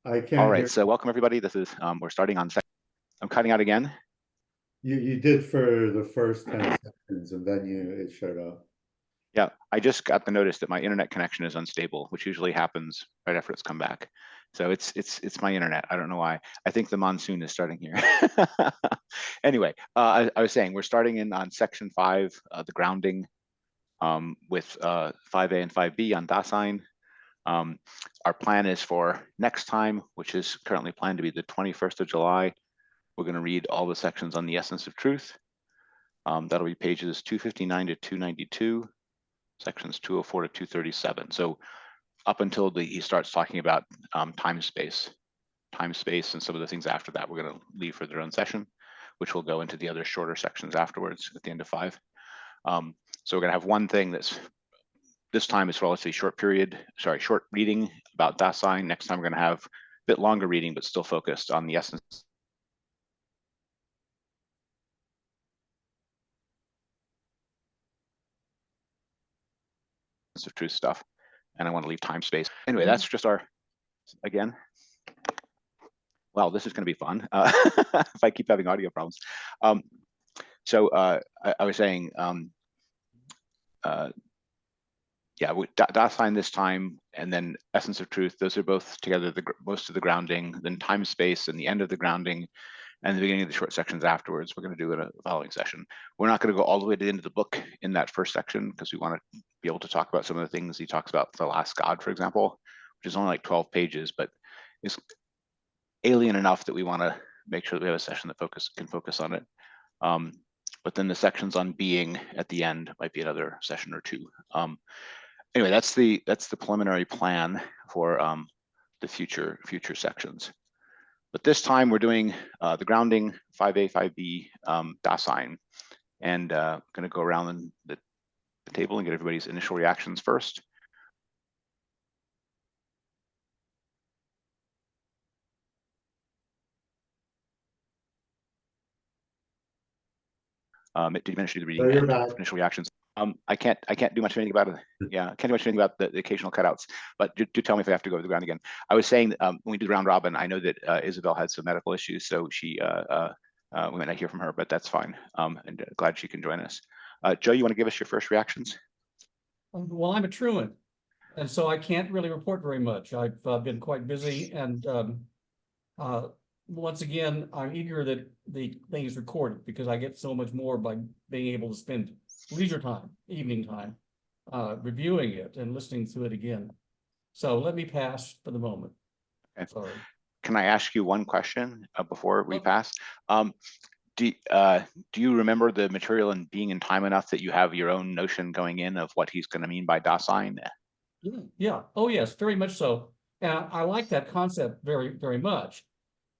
I All can't right, hear. so welcome everybody. This is we're starting on. I'm cutting out again. You did for the first 10 seconds and then it showed up. Yeah, I just got the notice that my internet connection is unstable, which usually happens right after it's come back. So it's my internet. I don't know why. I think the monsoon is starting here. Anyway, I was saying we're starting in on section 5, the grounding, with 5A and 5B on Da-sein. Our plan is for next time, which is currently planned to be the 21st of July. We're going to read all the sections on the essence of truth. That'll be pages 259 to 292, sections 204 to 237. So up until he starts talking about time space, and some of the things after that, we're going to leave for their own session, which will go into the other shorter sections afterwards at the end of 5. So we're going to have one thing this time is relatively short reading about Da-sein. Next time we're going to have a bit longer reading, but still focused on the essence of truth stuff. And I want to leave time space. Anyway, that's just again. Wow, this is going to be fun if I keep having audio problems. So I was saying, yeah, Da-sein this time, and then essence of truth. Those are both together most of the grounding, then time space and the end of the grounding, and the beginning of the short sections afterwards. We're going to do it a following session. We're not going to go all the way to the end of the book in that first section because we want to be able to talk about some of the things he talks about, the last God, for example, which is only like 12 pages, but is alien enough that we want to make sure that we have a session that can focus on it. But then the sections on being at the end might be another session or two. Anyway, that's the preliminary plan for the future sections. But this time we're doing the grounding, 5A, 5B, Da-sein, and going to go around the table and get everybody's initial reactions first. Did you manage to do the reading and initial reactions? I can't do much anything about it. Yeah, I can't do much anything about the occasional cutouts. But do tell me if I have to go to the ground again. I was saying when we did round robin, I know that Isabel had some medical issues, so we might not hear from her, but that's fine. And glad she can join us. Joe, you want to give us your first reactions? Well, I'm a truant, and so I can't really report very much. I've been quite busy, and once again, I'm eager that the thing is recorded because I get so much more by being able to spend leisure time, evening time, reviewing it and listening to it again. So let me pass for the moment. Okay. Sorry. Can I ask you one question before we pass? Do you remember the material and being in time enough that you have your own notion going in of what he's going to mean by Da-sein? Yeah. Oh, yes, very much so. And I like that concept very, very much.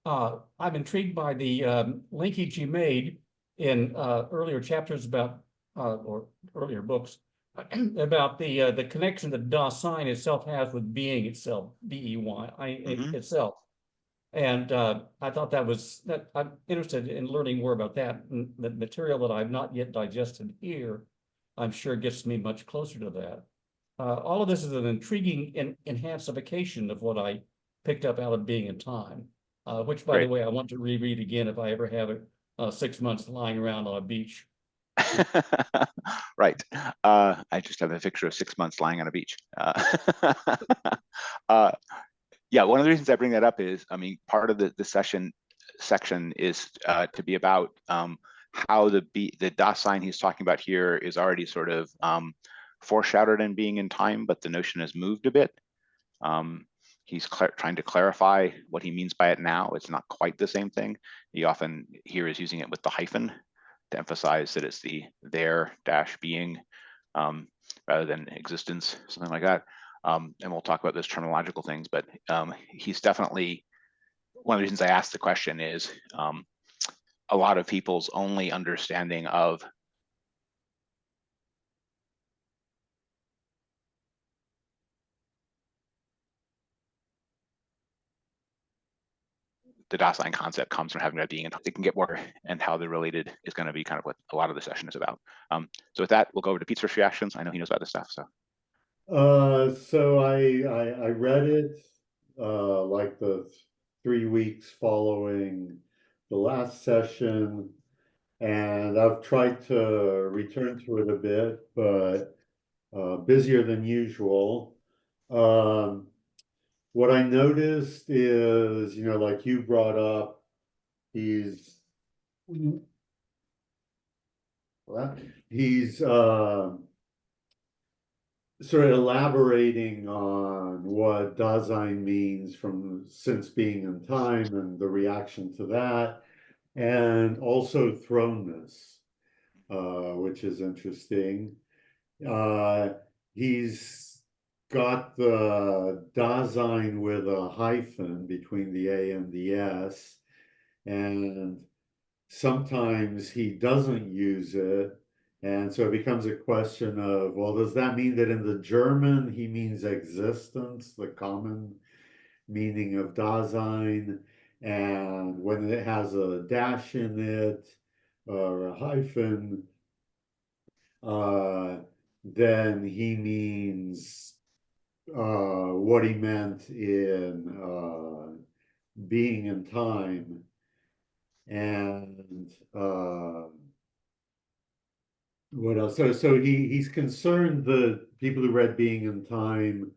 I'm intrigued by the linkage you made in earlier chapters about or earlier books about the connection that Da-sein itself has with being itself, B-E-Y itself. And I thought that I'm interested in learning more about that. And the material that I've not yet digested here, I'm sure gets me much closer to that. All of this is an intriguing enhancification of what I picked up out of being in time, which, by the way, I want to reread again if I ever have it 6 months lying around on a beach. Right. I just have a picture of 6 months lying on a beach. Yeah, one of the reasons I bring that up is, I mean, part of the section is to be about how the Da-sein he's talking about here is already sort of foreshadowed in being in time, but the notion has moved a bit. He's trying to clarify what he means by it now. It's not quite the same thing. He often here is using it with the hyphen to emphasize that it's the there dash being rather than existence, something like that. And we'll talk about those terminological things, but he's definitely, one of the reasons I asked the question is a lot of people's only understanding of the Da-sein concept comes from having that being, and it can get more, and how they're related is going to be kind of what a lot of the session is about. So with that, we'll go over to Pete's first reactions. I know he knows about this stuff. So So I read it like the 3 weeks following the last session, and I've tried to return to it a bit, but busier than usual. What I noticed is, like you brought up, he's he's sort of elaborating on what Da-sein means from since being in time and the reaction to that, and also thrownness, which is interesting. He's got the Da-sein with a hyphen between the A and the S, and sometimes he doesn't use it. And so it becomes a question of, well, does that mean that in the German he means existence, the common meaning of Dasein? And when it has a dash in it or a hyphen, then he means what he meant in being in time. And what else? So he's concerned that people who read Being in Time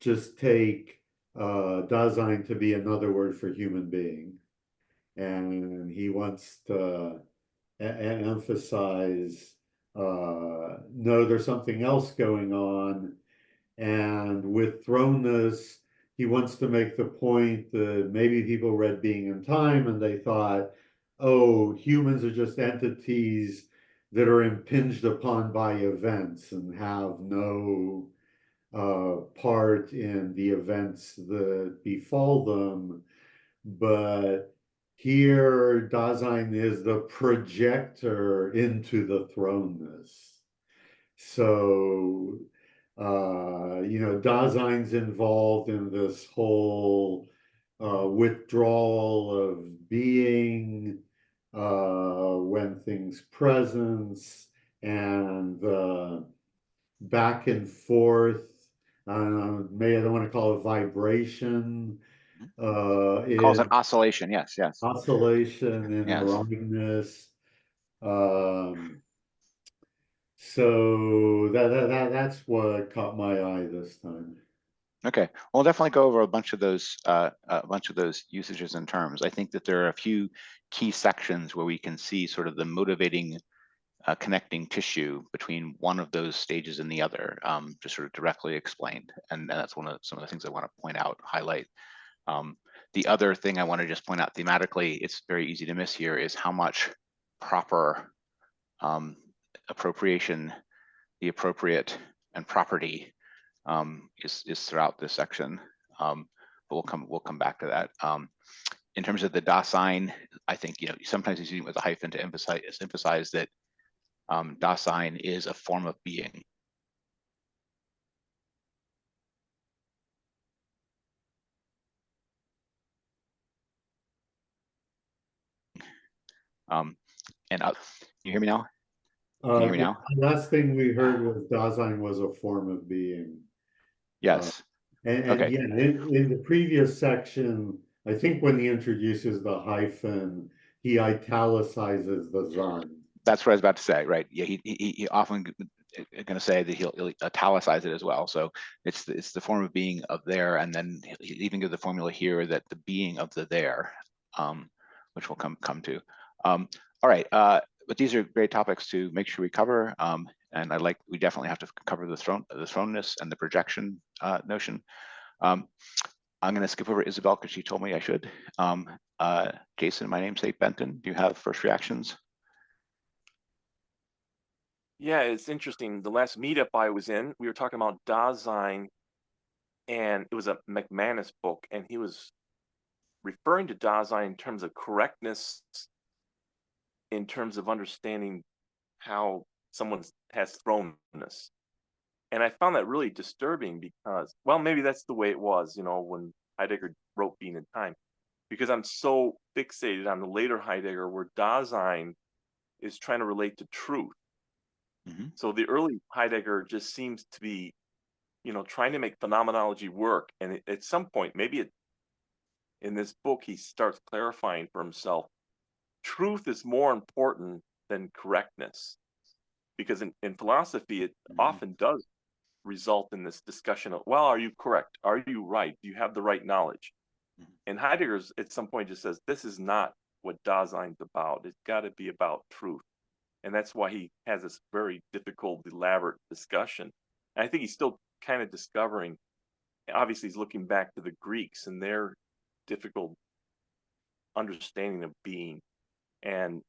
just take Dasein to be another word for human being, and he wants to emphasize no, there's something else going on. And with thrownness, he wants to make the point that maybe people read Being in Time and they thought, oh, humans are just entities that are impinged upon by events and have no part in the events that befall them. But here, Dasein is the projector into the thrownness. So, Dasein's involved in this whole withdrawal of being when things presence, and back and forth. I don't want to call it vibration. Calls it oscillation. Yes. Oscillation and yes. wrongness. So that's what caught my eye this time. Okay, we'll definitely go over a bunch of those usages and terms. I think that there are a few key sections where we can see sort of the motivating connecting tissue between one of those stages and the other, just sort of directly explained. And that's some of the things I want to point out, highlight. The other thing I want to just point out thematically, it's very easy to miss here, is how much proper appropriation, the appropriate, and property is throughout this section. But we'll come back to that. In terms of the Da-sein, I think sometimes you see it with a hyphen to emphasize that Da-sein is a form of being. And you hear me now? Can you hear me now? The last thing we heard was Dasein was a form of being. Yes. And okay. Yeah, in the previous section, I think when he introduces the hyphen, he italicizes the Sein. That's what I was about to say, right? Yeah, he often going to say that he'll italicize it as well. So it's the form of being of there, and then he'll even give the formula here that the being of the there, which we'll come to. All right, but these are great topics to make sure we cover, and we definitely have to cover the thrownness and the projection notion. I'm going to skip over Isabel because she told me I should. Jason, my namesake Benton, do you have first reactions? Yeah, it's interesting. The last meetup I was in, we were talking about Dasein, and it was a McManus book, and he was referring to Dasein in terms of correctness, in terms of understanding how someone has thrownness. And I found that really disturbing because, well, maybe that's the way it was, when Heidegger wrote Being in Time, because I'm so fixated on the later Heidegger where Dasein is trying to relate to truth. So the early Heidegger just seems to be, trying to make phenomenology work. And at some point, maybe in this book, he starts clarifying for himself, truth is more important than correctness. Because in philosophy, it often does result in this discussion of, well, are you correct? Are you right? Do you have the right knowledge? And Heidegger at some point just says, this is not what Da-sein's about. It's got to be about truth. And that's why he has this very difficult, elaborate discussion. And I think he's still kind of discovering, obviously he's looking back to the Greeks and their difficult understanding of being. But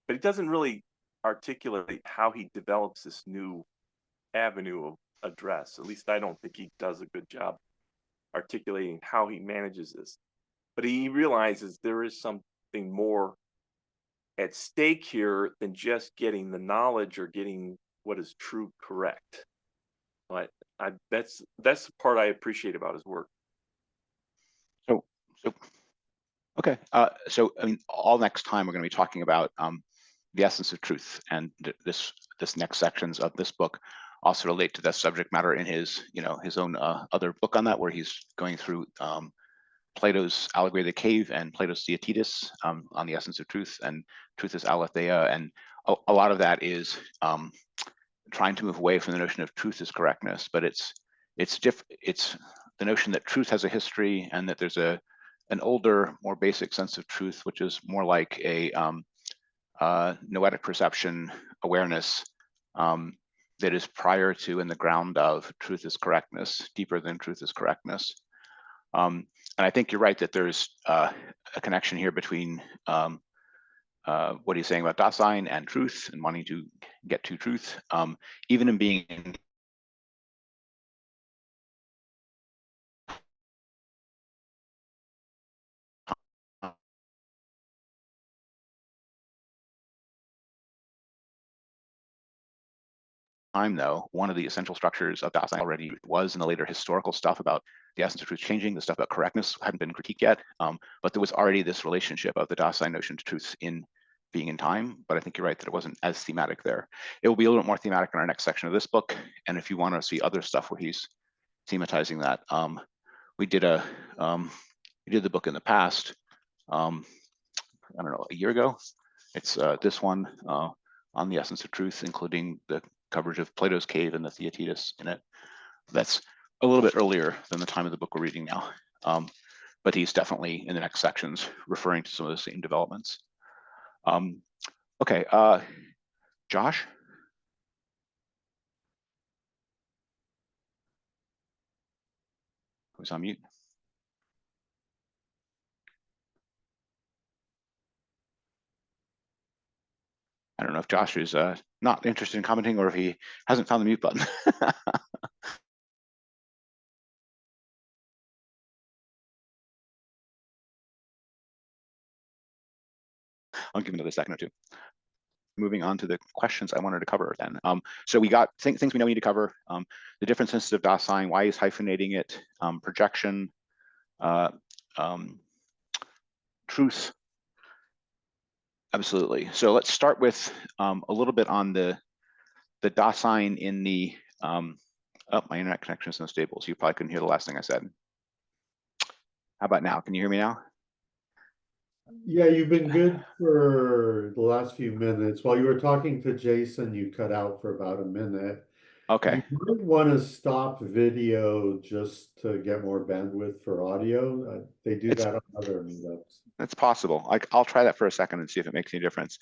he doesn't really articulate how he develops this new avenue of address. At least I don't think he does a good job articulating how he manages this. But he realizes there is something more at stake here than just getting the knowledge or getting what is true correct. But that's the part I appreciate about his work. So okay. So I mean, all next time we're going to be talking about the essence of truth, and this next sections of this book also relate to that subject matter in his his own other book on that, where he's going through Plato's Allegory of the Cave and Plato's Theaetetus on the essence of truth, and truth is aletheia, and a lot of that is trying to move away from the notion of truth as correctness, but it's the notion that truth has a history, and that there's an older, more basic sense of truth, which is more like a noetic perception awareness that is prior to and the ground of truth is correctness, deeper than truth is correctness. And I think you're right that there's a connection here between what he's saying about Da-sein and truth, and wanting to get to truth, even in being in time, though, one of the essential structures of Da-sein already was in the later historical stuff about the essence of truth changing. The stuff about correctness hadn't been critiqued yet, but there was already this relationship of the Da-sein notion to truth in being in time. But I think you're right that it wasn't as thematic there. It will be a little bit more thematic in our next section of this book. And if you want to see other stuff where he's thematizing that, we did the book in the past. I don't know, a year ago. It's this one on the essence of truth, including the coverage of Plato's Cave and the Theaetetus in it. That's a little bit earlier than the time of the book we're reading now. But he's definitely in the next sections referring to some of the same developments. Okay, Josh? Who's on mute? I don't know if Josh is not interested in commenting or if he hasn't found the mute button. I'll give him another second or two. Moving on to the questions I wanted to cover then. So we got things we know we need to cover. The different senses of Da-sein, why he's hyphenating it, projection, truth. Absolutely. So let's start with a little bit on the Da-sein in the, oh, my internet connection is unstable, so you probably couldn't hear the last thing I said. How about now? Can you hear me now? Yeah, you've been good for the last few minutes. While you were talking to Jason, you cut out for about a minute. Okay. You might want to stop video just to get more bandwidth for audio. They do that on other meetups. That's possible. I'll try that for a second and see if it makes any difference.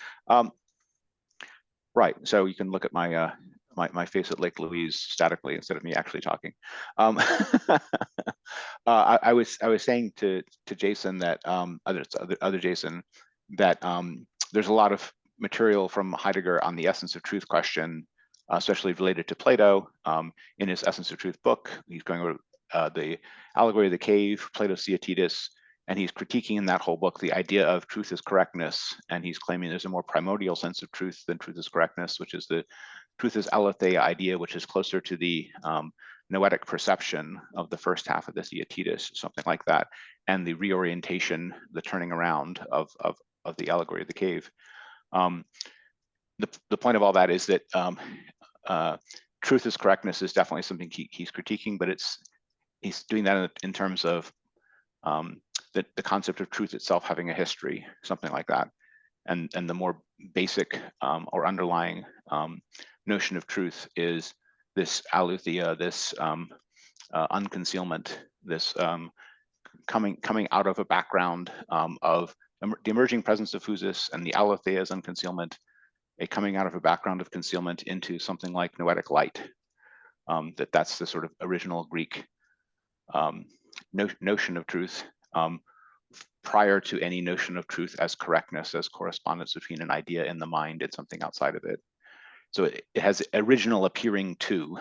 Right. So you can look at my my face at Lake Louise statically instead of me actually talking. I was saying to Jason that other Jason that there's a lot of material from Heidegger on the essence of truth question, especially related to Plato. In his Essence of Truth book, he's going over the Allegory of the Cave, Plato's Theaetetus, and he's critiquing in that whole book the idea of truth is correctness, and he's claiming there's a more primordial sense of truth than truth is correctness, which is the truth is aletheia idea, which is closer to the noetic perception of the first half of the Theaetetus, something like that, and the reorientation, the turning around of the Allegory of the Cave. The point of all that is that truth as correctness is definitely something he's critiquing, but he's doing that in terms of the concept of truth itself having a history, something like that. And the more basic or underlying notion of truth is this aletheia, this unconcealment, this coming out of a background of the emerging presence of physis, and the aletheia is unconcealment, a coming out of a background of concealment into something like noetic light. That's the sort of original Greek notion of truth, prior to any notion of truth as correctness, as correspondence between an idea in the mind and something outside of it. So it has original appearing to,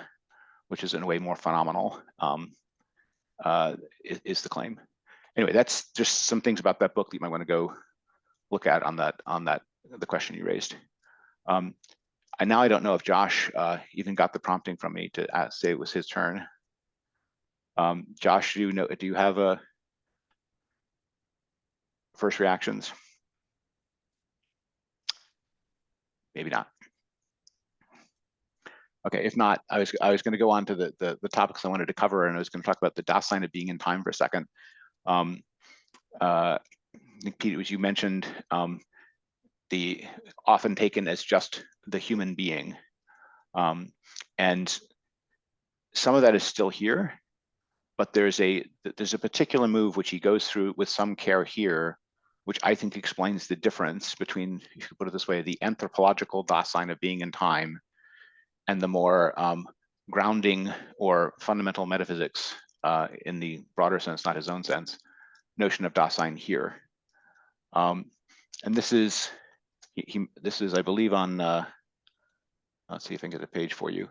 which is in a way more phenomenal, is the claim. Anyway, that's just some things about that book that you might want to go look at on the question you raised. And now I don't know if Josh even got the prompting from me to say it was his turn. Josh, do you have a first reactions? Maybe not. Okay, if not, I was going to go on to the topics I wanted to cover, and I was going to talk about the Da-sein of being in time for a second. I think, Pete, as you mentioned, the often taken as just the human being, and some of that is still here, but there's a particular move which he goes through with some care here, which I think explains the difference between, if you put it this way, the anthropological Da-sein of being in time and the more grounding or fundamental metaphysics, in the broader sense, not his own sense, notion of Da-sein here. And this is, I believe, on, let's see if I can get a page for you.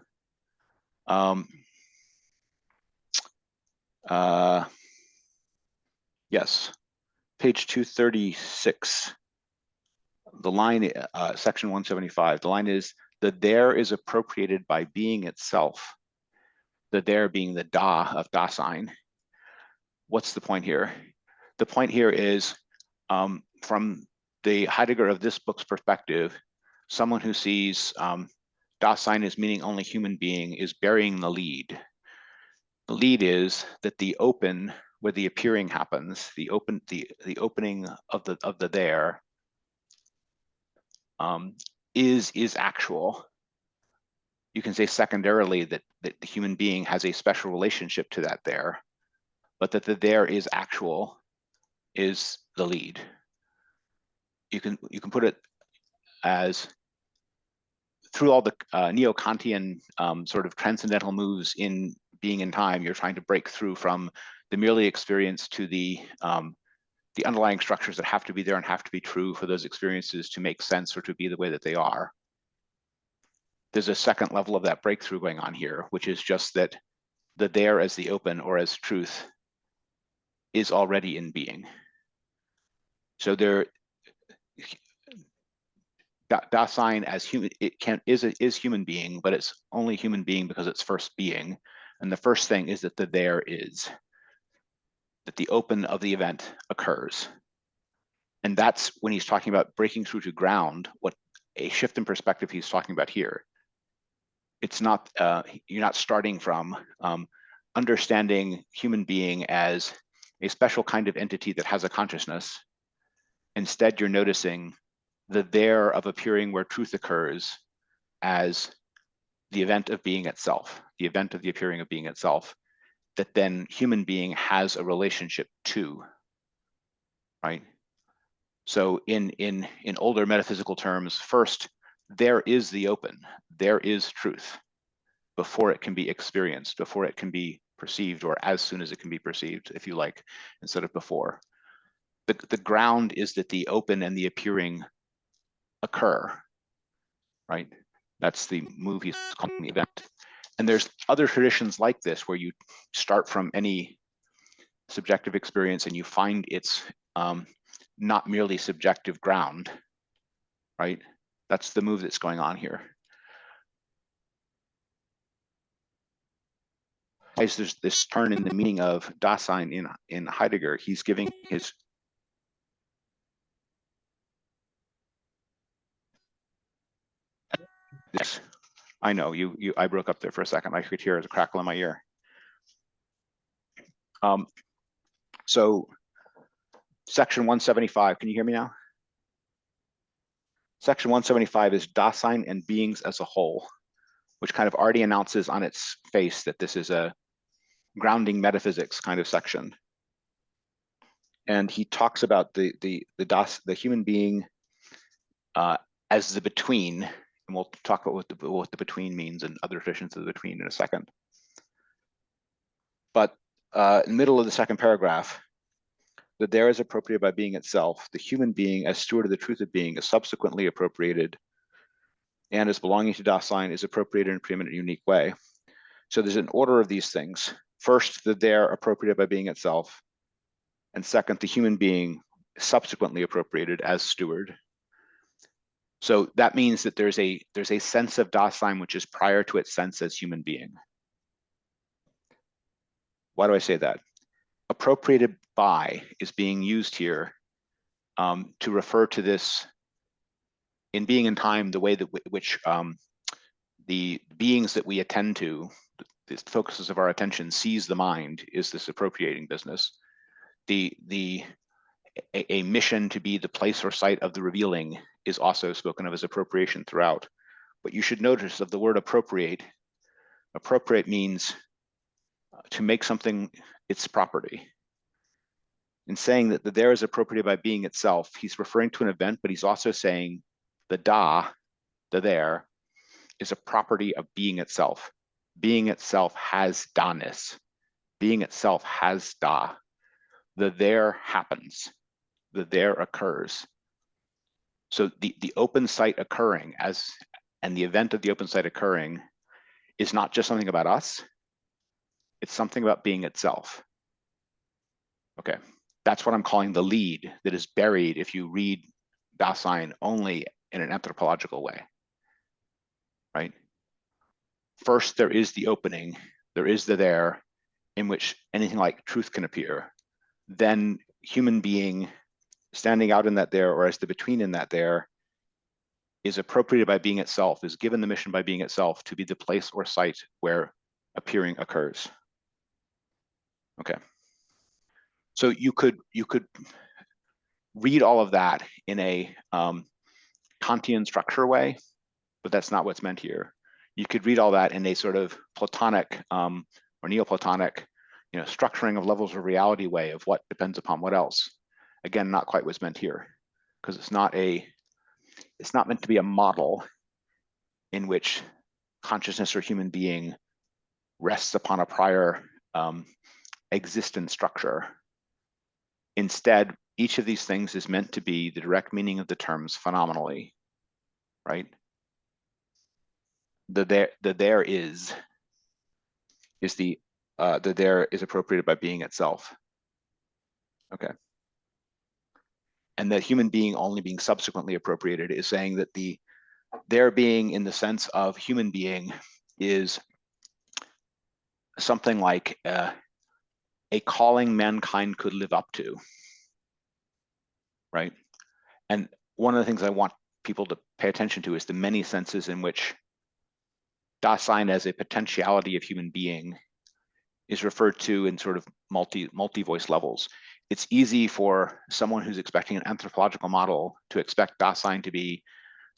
Yes, page 236. The line, section 175, the line is, the there is appropriated by being itself, the there being the Da of Da-sein. What's the point here? The point here is, from the Heidegger of this book's perspective, someone who sees Da-sein as meaning only human being is burying the lead. The lead is that the open, where the appearing happens, the opening of the there, is actual. You can say secondarily that the human being has a special relationship to that there, but that the there is actual is the lead. You can put it as, through all the neo-Kantian sort of transcendental moves in being in time, you're trying to break through from the merely experience to the underlying structures that have to be there and have to be true for those experiences to make sense or to be the way that they are. There's a second level of that breakthrough going on here, which is just that the there as the open or as truth is already in being. So there, Da-sein as human, is human being, but it's only human being because it's first being. And the first thing is that the there is, that the open of the event occurs. And that's when he's talking about breaking through to ground, what a shift in perspective he's talking about here. It's not, you're not starting from understanding human being as a special kind of entity that has a consciousness. Instead, you're noticing the there of appearing where truth occurs as the event of being itself, the event of the appearing of being itself, that then human being has a relationship to, right? So in older metaphysical terms, first, there is the open, there is truth, before it can be experienced, before it can be perceived, or as soon as it can be perceived, if you like, instead of before. The ground is that the open and the appearing occur, right? That's the move he's calling the event. And there's other traditions like this where you start from any subjective experience and you find its not merely subjective ground, right? That's the move that's going on here. As there's this turn in the meaning of Da-sein in Heidegger, he's giving his I know I broke up there for a second. I could hear a crackle in my ear. So section 175, can you hear me now? Section 175 is Da-sein and beings as a whole, which kind of already announces on its face that this is a grounding metaphysics kind of section. And he talks about the human being as the between, and we'll talk about what the between means and other definitions of the between in a second. But in the middle of the second paragraph, that there is appropriated by being itself, the human being as steward of the truth of being is subsequently appropriated, and as belonging to Da-sein is appropriated in a preeminent unique way. So there's an order of these things. First, that they're appropriated by being itself, and second, the human being subsequently appropriated as steward. So that means that there's a sense of Da-sein which is prior to its sense as human being. Why do I say that? Appropriated by is being used here to refer to this in being and time, the way that which the beings that we attend to, the focuses of our attention, sees the mind is this appropriating business. A mission to be the place or site of the revealing is also spoken of as appropriation throughout. But you should notice of the word appropriate means to make something its property. In saying that the there is appropriated by being itself, he's referring to an event, but he's also saying the da, the there, is a property of being itself. Being itself has da-ness. Being itself has da. The there happens. The there occurs. So the open site occurring and the event of the open site occurring is not just something about us, it's something about being itself. Okay, that's what I'm calling the lead that is buried if you read Da-sein only in an anthropological way, right? First, there is the opening, there is the there, in which anything like truth can appear. Then human being standing out in that there, or as the between in that there, is appropriated by being itself, is given the mission by being itself to be the place or site where appearing occurs. Okay. So you could read all of that in a Kantian structure way, but that's not what's meant here. You could read all that in a sort of Platonic or Neoplatonic, structuring of levels of reality way of what depends upon what else. Again, not quite what's meant here, because it's not meant to be a model in which consciousness or human being rests upon a prior existent structure. Instead, each of these things is meant to be the direct meaning of the terms phenomenally, right? The there is the there is appropriated by being itself. Okay. And the human being only being subsequently appropriated is saying that the there being in the sense of human being is something like a calling mankind could live up to, right? And one of the things I want people to pay attention to is the many senses in which Da-sein as a potentiality of human being is referred to in sort of multi-voice levels. It's easy for someone who's expecting an anthropological model to expect Da-sein to be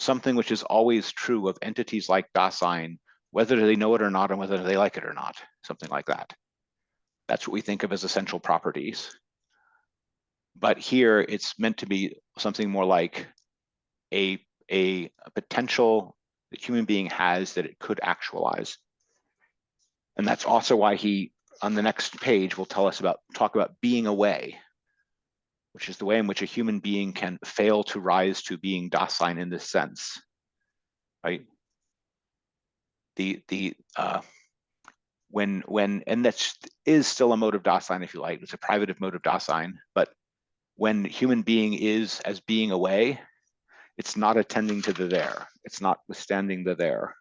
something which is always true of entities like Da-sein, whether they know it or not, and whether they like it or not, something like that. That's what we think of as essential properties. But here it's meant to be something more like a potential that human being has that it could actualize. And that's also why he, on the next page, will talk about being away, which is the way in which a human being can fail to rise to being Da-sein in this sense, right? And that is still a mode of Da-sein, if you like. It's a privative mode of Da-sein, but when human being is as being away, it's not attending to the there. It's not withstanding the there.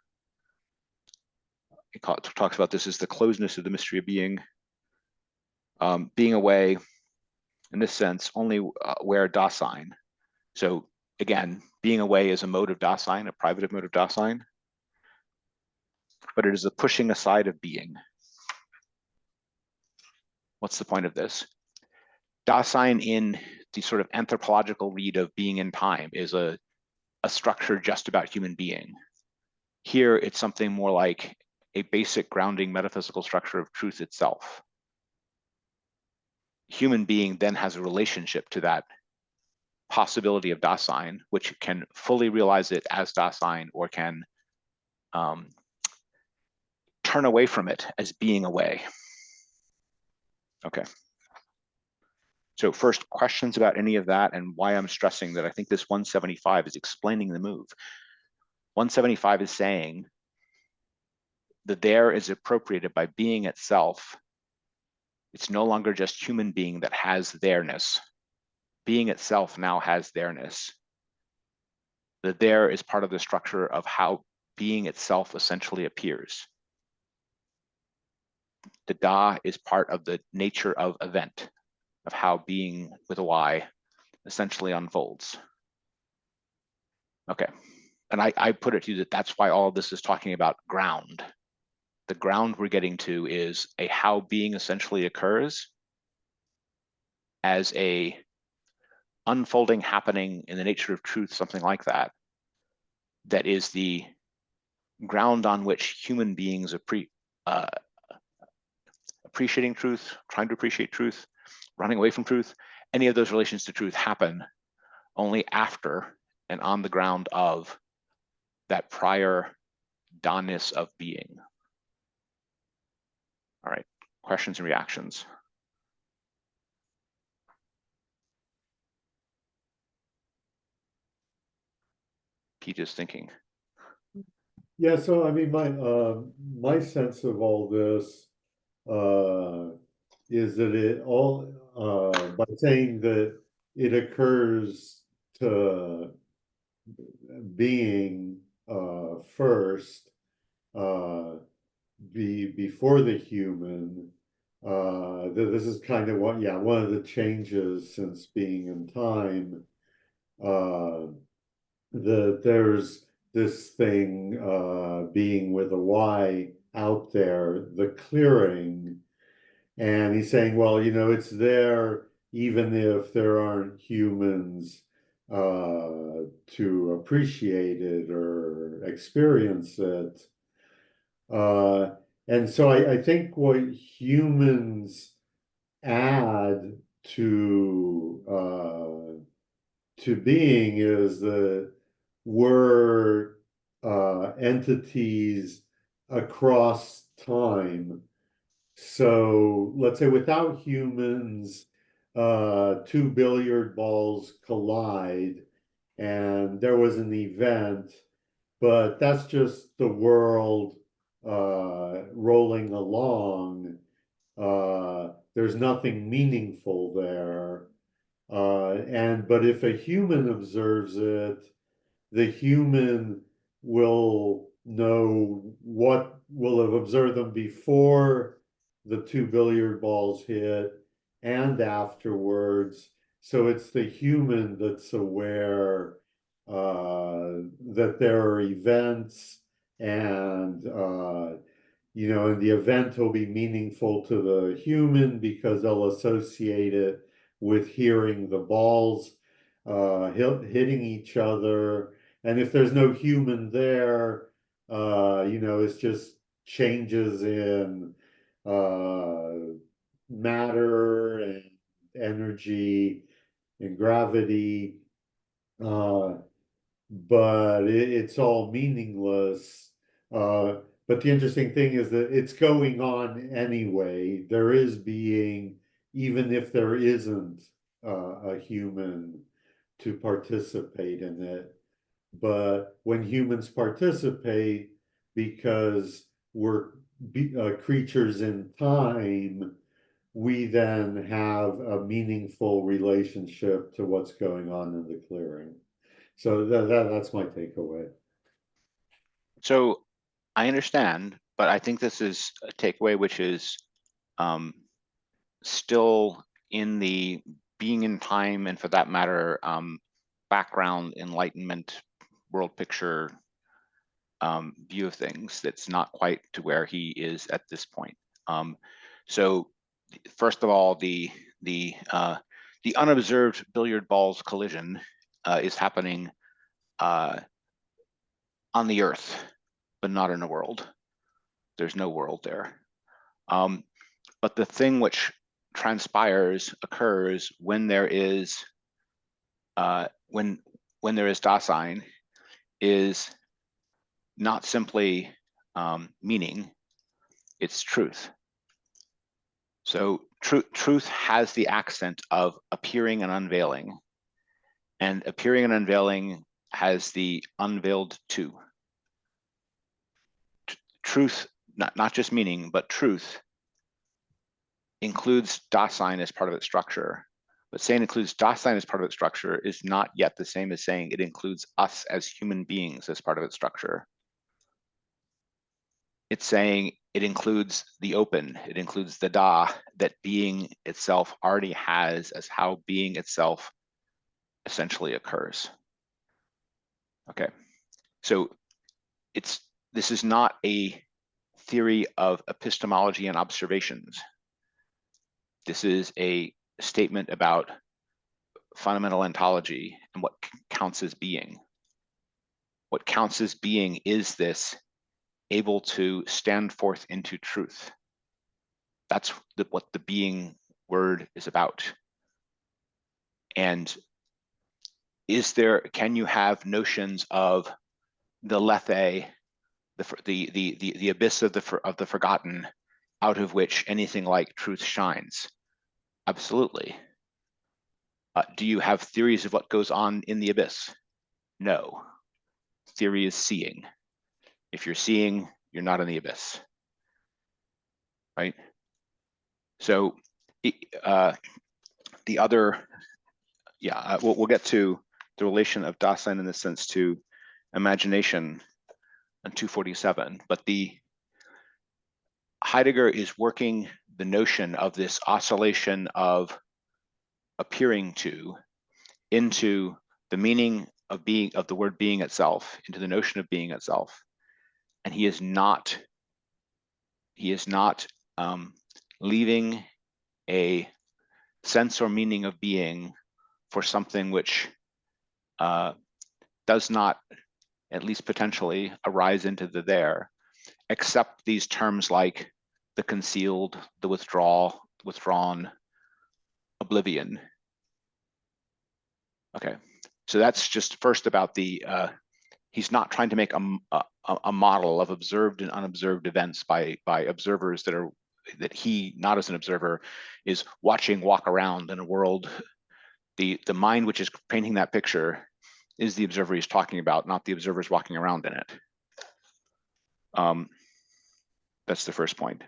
He talks about this as the closeness of the mystery of being. Being away, in this sense, only where Da-sein. So again, being away is a mode of Da-sein, a privative mode of Da-sein. but it is a pushing aside of being. What's the point of this? Da-sein in the sort of anthropological read of being in time is a structure just about human being. Here, it's something more like a basic grounding metaphysical structure of truth itself. Human being then has a relationship to that possibility of Da-sein, which can fully realize it as Da-sein or can turn away from it as being away. Okay. So first, questions about any of that and why I'm stressing that I think this 175 is explaining the move. 175 is saying the there is appropriated by being itself. It's no longer just human being that has there-ness. Being itself now has there-ness. The there is part of the structure of how being itself essentially appears. The Da is part of the nature of event, of how being with a Y essentially unfolds. Okay, and I put it to you that that's why all of this is talking about ground. The ground we're getting to is a how being essentially occurs as a unfolding happening in the nature of truth, something like that, that is the ground on which human beings appreciating truth, trying to appreciate truth, running away from truth, any of those relations to truth happen only after and on the ground of that prior donness of being. All right, questions and reactions. Pete is thinking. Yeah, so I mean, my sense of all this is that it all by saying that it occurs to being first, before the human. This is kind of one of the changes since being in time. There's this thing, being with a Y out there, the clearing. And he's saying, well, it's there even if there aren't humans to appreciate it or experience it. And so I think what humans add to being is that we're entities across time. So let's say without humans, two billiard balls collide and there was an event, but that's just the world rolling along. There's nothing meaningful there. But if a human observes it, the human will know what will have observed them before the two billiard balls hit and afterwards. So it's the human that's aware that there are events, and and the event will be meaningful to the human because they'll associate it with hearing the balls hitting each other. And if there's no human there, it's just changes in matter and energy and gravity. But it's all meaningless. But the interesting thing is that it's going on anyway. There is being, even if there isn't a human to participate in it. But when humans participate, because we're creatures in time, we then have a meaningful relationship to what's going on in the clearing. So that's my takeaway. So I understand, but I think this is a takeaway which is still in the being in time, and for that matter, background enlightenment world picture view of things that's not quite to where he is at this point. So first of all, the unobserved billiard balls collision is happening on the Earth, but not in a world. There's no world there. But the thing which transpires occurs when there is when there is Da-sein is not simply meaning, it's truth. So truth has the accent of appearing and unveiling, and appearing and unveiling has the unveiled too. Truth, not just meaning, but truth includes Da-sein as part of its structure. But saying it includes Da-sein as part of its structure is not yet the same as saying it includes us as human beings as part of its structure. It's saying it includes the open, it includes the Da that being itself already has as how being itself essentially occurs. Okay, so this is not a theory of epistemology and observations. This is a statement about fundamental ontology and what counts as being. What counts as being is this able to stand forth into truth. That's what the being word is about. And can you have notions of the lethe, the abyss of the forgotten, out of which anything like truth shines? Absolutely. Do you have theories of what goes on in the abyss? No. Theory is seeing. If you're seeing, you're not in the abyss, right? So the other, we'll get to the relation of Da-sein in this sense to imagination on 247, but the Heidegger is working the notion of this oscillation of appearing to into the meaning of being, of the word being itself, into the notion of being itself. And he is not leaving a sense or meaning of being for something which does not, at least potentially, arise into the there, except these terms like the concealed, the withdrawn, oblivion. Okay, so that's just first about the, he's not trying to make a model of observed and unobserved events by observers that he, not as an observer, is watching walk around in a world. The mind which is painting that picture is the observer he's talking about, not the observers walking around in it. That's the first point.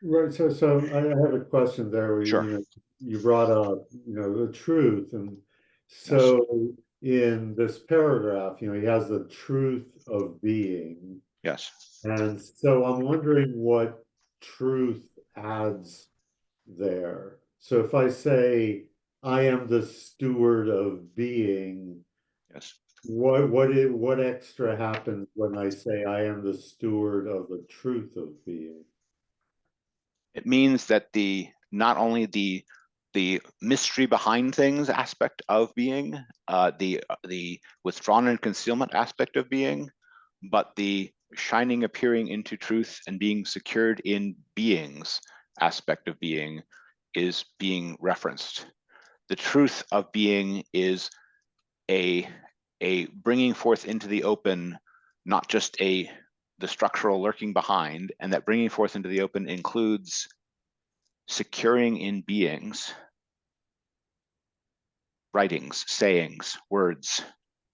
Right. So I have a question there. Where Sure. you brought up, the truth, and so in this paragraph, he has the truth of being. Yes. And so I'm wondering what truth adds there. So if I say I am the steward of being, Yes. what extra happens when I say I am the steward of the truth of being? It means that not only the mystery behind things aspect of being, the withdrawn and concealment aspect of being, but the shining, appearing into truth and being secured in beings aspect of being is being referenced. The truth of being is a bringing forth into the open, not just the structural lurking behind, and that bringing forth into the open includes securing in beings, writings, sayings, words,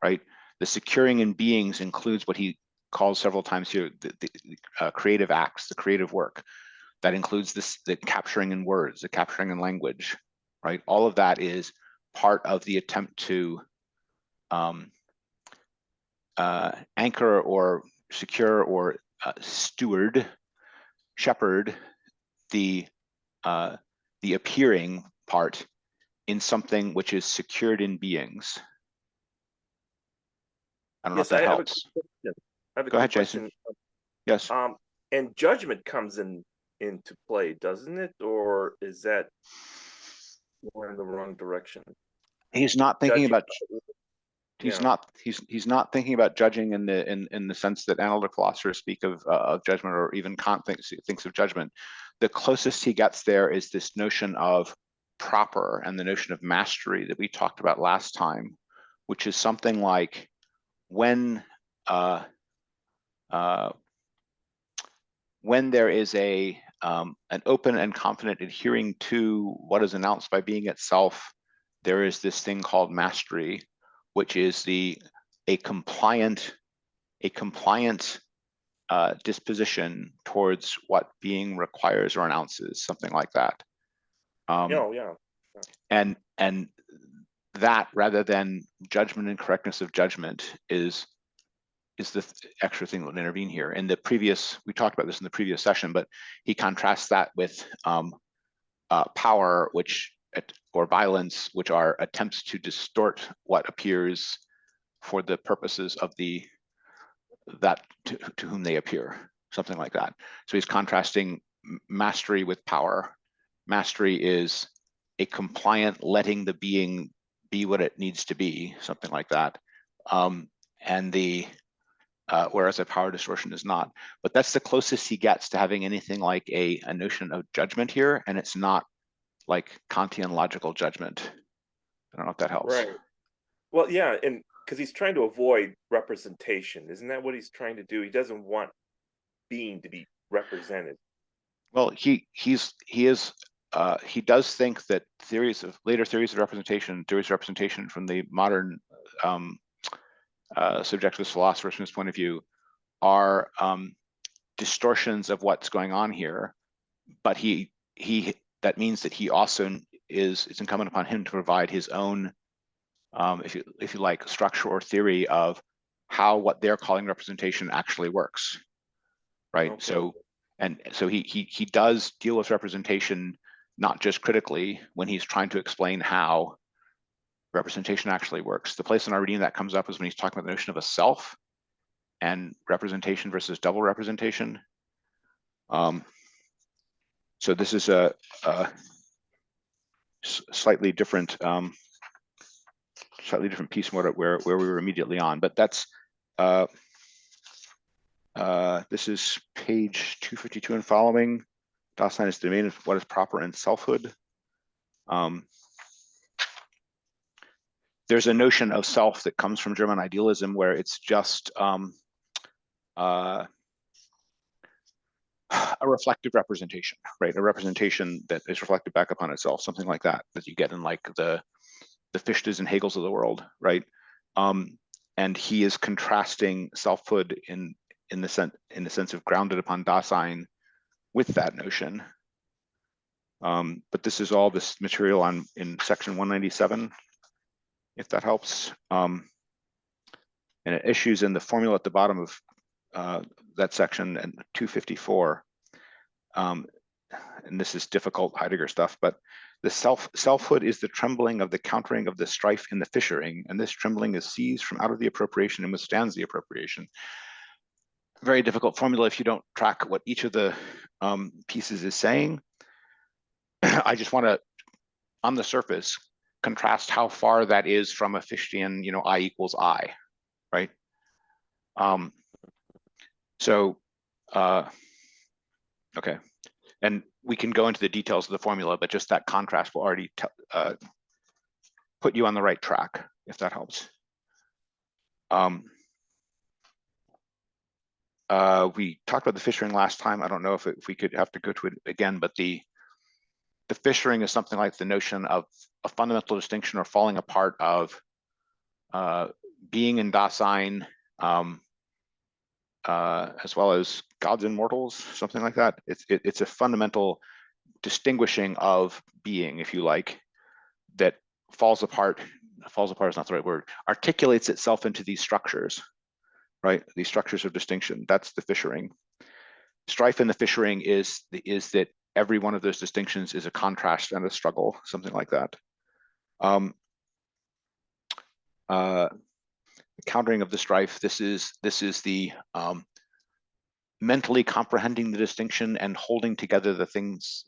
right? The securing in beings includes what he calls several times here, the creative acts, the creative work. That includes the capturing in words, the capturing in language, right? All of that is part of the attempt to anchor or secure or shepherd the appearing part in something which is secured in beings. I don't know if that helps. I have a Go ahead, quick Jason. question. Yes. And judgment comes into play, doesn't it? Or is that more in the wrong direction? He's not thinking Judging, about. yeah. He's not thinking about judging in the sense that analytic philosophers speak of judgment, or even Kant thinks of judgment. The closest he gets there is this notion of proper and the notion of mastery that we talked about last time, which is something like when there is an open and confident adhering to what is announced by being itself, there is this thing called mastery, which is a compliant disposition towards what being requires or announces, something like that. Yeah. And that, rather than judgment and correctness of judgment, is the extra thing that would intervene here. In the previous, we talked about this in the previous session, but he contrasts that with power, or violence, which are attempts to distort what appears for the purposes of that to whom they appear, something like that. So he's contrasting mastery with power. Mastery is a compliant letting the being be what it needs to be, something like that. Whereas a power distortion is not. But that's the closest he gets to having anything like a notion of judgment here, and it's not like Kantian logical judgment. I don't know if that helps. Right. Well, yeah, and because he's trying to avoid representation, isn't that what he's trying to do? He doesn't want being to be represented. Well, he does think that later theories of representation from the modern subjectivist philosophers, from his point of view, are distortions of what's going on here. But that means that he also it's incumbent upon him to provide his own, if you like, structure or theory of how what they're calling representation actually works, right? Okay. So he does deal with representation not just critically when he's trying to explain how representation actually works. The place in our reading that comes up is when he's talking about the notion of a self and representation versus double representation. So this is a slightly different piece from where we were immediately on, but that's this is page 252 and following. Da-sein is the domain of what is proper in selfhood. There's a notion of self that comes from German idealism where it's just a reflective representation, right? A representation that is reflected back upon itself, something like that you get in like the Fichtes and Hegels of the world, right? And he is contrasting selfhood in the sense of grounded upon Da-sein with that notion. But this is all this material in section 197, if that helps. And it issues in the formula at the bottom of that section and 254. And this is difficult Heidegger stuff, but the selfhood is the trembling of the countering of the strife in the fissuring, and this trembling is seized from out of the appropriation and withstands the appropriation. Very difficult formula if you don't track what each of the pieces is saying. I just want to, on the surface, contrast how far that is from a Fichtian, I equals I, right? Okay. And we can go into the details of the formula, but just that contrast will already put you on the right track, if that helps. We talked about the fissuring last time. I don't know if we could have to go to it again, but the fissuring is something like the notion of a fundamental distinction or falling apart of being in Da-sein, as well as gods and mortals, something like that. It's a fundamental distinguishing of being, if you like, that falls apart is not the right word, articulates itself into these structures, right? These structures of distinction. That's the fissuring. Strife in the fissuring is that every one of those distinctions is a contrast and a struggle, something like that. countering of the strife. This is the mentally comprehending the distinction and holding together the things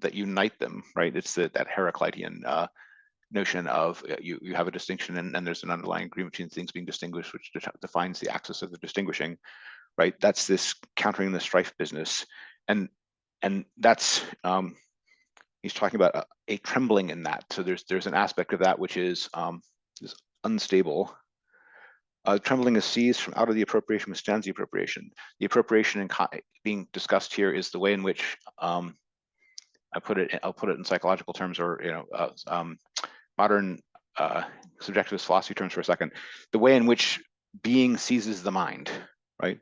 that unite them, right? It's that Heraclitean notion of you have a distinction and there's an underlying agreement between things being distinguished, which defines the axis of the distinguishing, right? That's this countering the strife business, and that's he's talking about a trembling in that. So there's an aspect of that which is unstable. Trembling is seized from out of the appropriation withstands the appropriation. The appropriation being discussed here is the way in which I'll put it in psychological terms, or modern subjectivist philosophy terms for a second. The way in which being seizes the mind, right?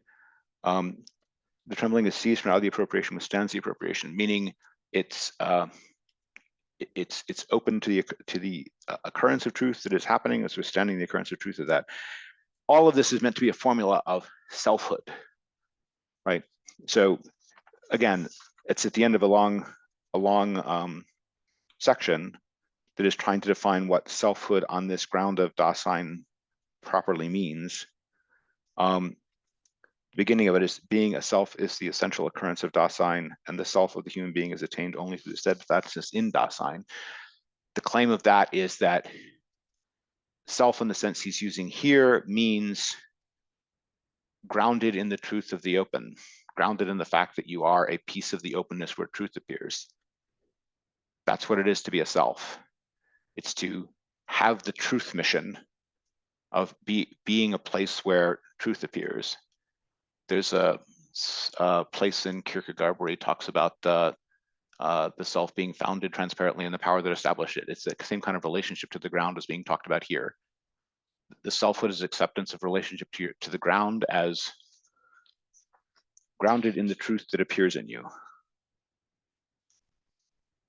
The trembling is seized from out of the appropriation withstands the appropriation, meaning it's open to the occurrence of truth that is happening. It's withstanding the occurrence of truth of that. All of this is meant to be a formula of selfhood, right? So again, it's at the end of a long section that is trying to define what selfhood on this ground of Da-sein properly means. The beginning of it is being a self is the essential occurrence of Da-sein, and the self of the human being is attained only through the steadfastness in Da-sein. The claim of that is that self, in the sense he's using here, means grounded in the truth of the open, grounded in the fact that you are a piece of the openness where truth appears. That's what it is to be a self. It's to have the truth mission of being a place where truth appears. There's a place in Kierkegaard where he talks about the self being founded transparently and the power that established it. It's the same kind of relationship to the ground as being talked about here. The selfhood is acceptance of relationship to the ground as grounded in the truth that appears in you.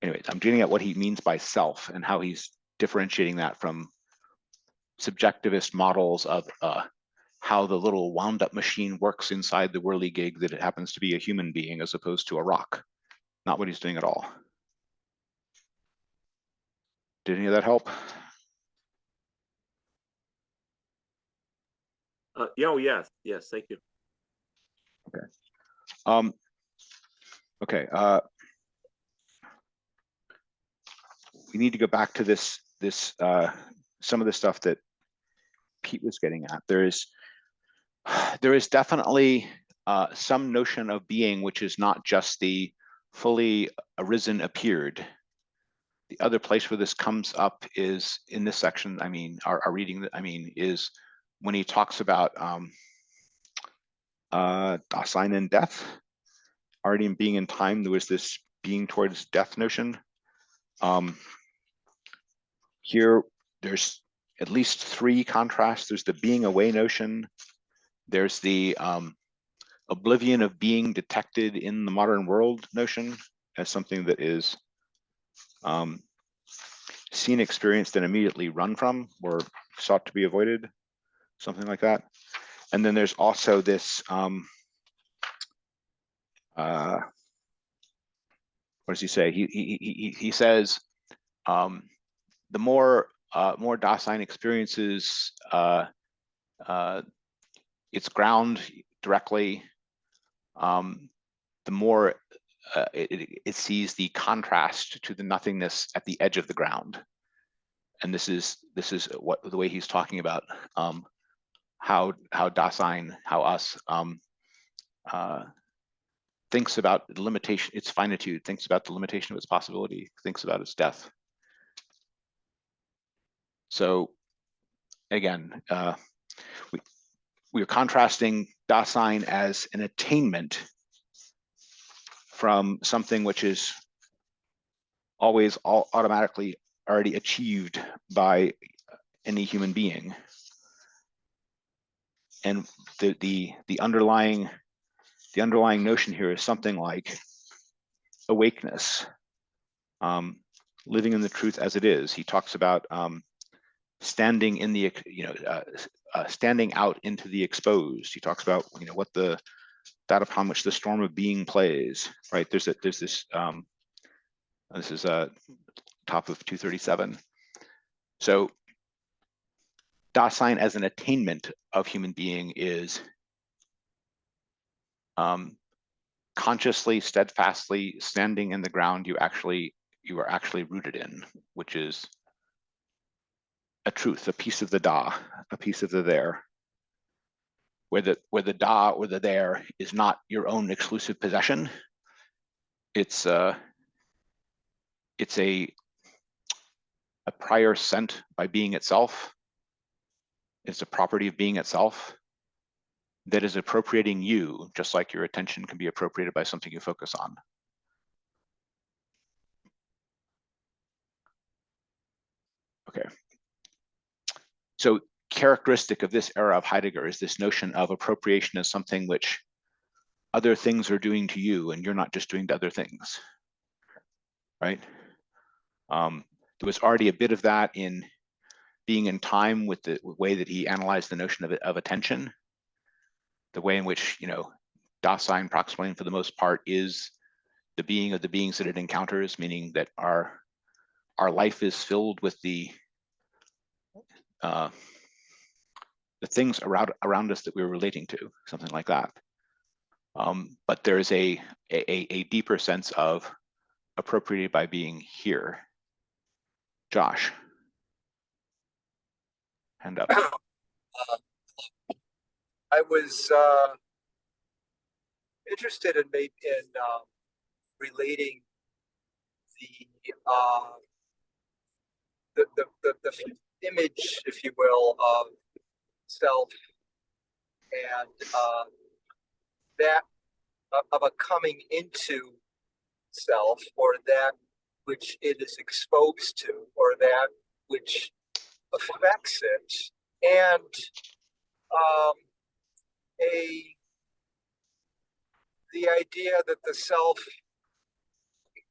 Anyways, I'm getting at what he means by self and how he's differentiating that from subjectivist models of how the little wound up machine works inside the whirligig that it happens to be a human being as opposed to a rock. Not what he's doing at all. Did any of that help? Yes, thank you. Okay. Okay. We need to go back to this some of the stuff that Pete was getting at. There is definitely some notion of being which is not just the fully arisen appeared. The other place where this comes up is in this section. I mean, our reading. I mean, is when he talks about Da-sein and death. Already in being in time, there was this being towards death notion. Here, there's at least three contrasts. There's the being away notion. There's the oblivion of being detected in the modern world notion as something that is seen, experienced, and immediately run from or sought to be avoided, something like that. And then there's also this, what does he say? He says, the more Da-sein experiences its ground directly, the more it sees the contrast to the nothingness at the edge of the ground. And this is what the way he's talking about how Da-sein, how us thinks about the limitation, its finitude, thinks about the limitation of its possibility, thinks about its death. So again, we are contrasting Da-sein as an attainment from something which is always automatically already achieved by any human being. And the underlying notion here is something like awakeness, living in the truth as it is. He talks about standing in the standing out into the exposed. He talks about what that upon which the storm of being plays. Right, there's this. This is top of 237. So Da-sein as an attainment of human being is consciously, steadfastly standing in the ground you are actually rooted in, which is a truth, a piece of the Da, a piece of the there, where the Da or the there is not your own exclusive possession. It's a prior sent by being itself. It's a property of being itself that is appropriating you, just like your attention can be appropriated by something you focus on. Okay. So characteristic of this era of Heidegger is this notion of appropriation as something which other things are doing to you and you're not just doing to other things, right? There was already a bit of that in Being in Time with the way that he analyzed the notion of attention, the way in which, Da-sein proximal for the most part is the being of the beings that it encounters, meaning that our life is filled with the things around us that we're relating to, something like that. But there is a deeper sense of appropriated by being here. Josh, hand up. I was interested in relating the image, if you will, of self and that of a coming into self, or that which it is exposed to, or that which affects it, and the idea that the self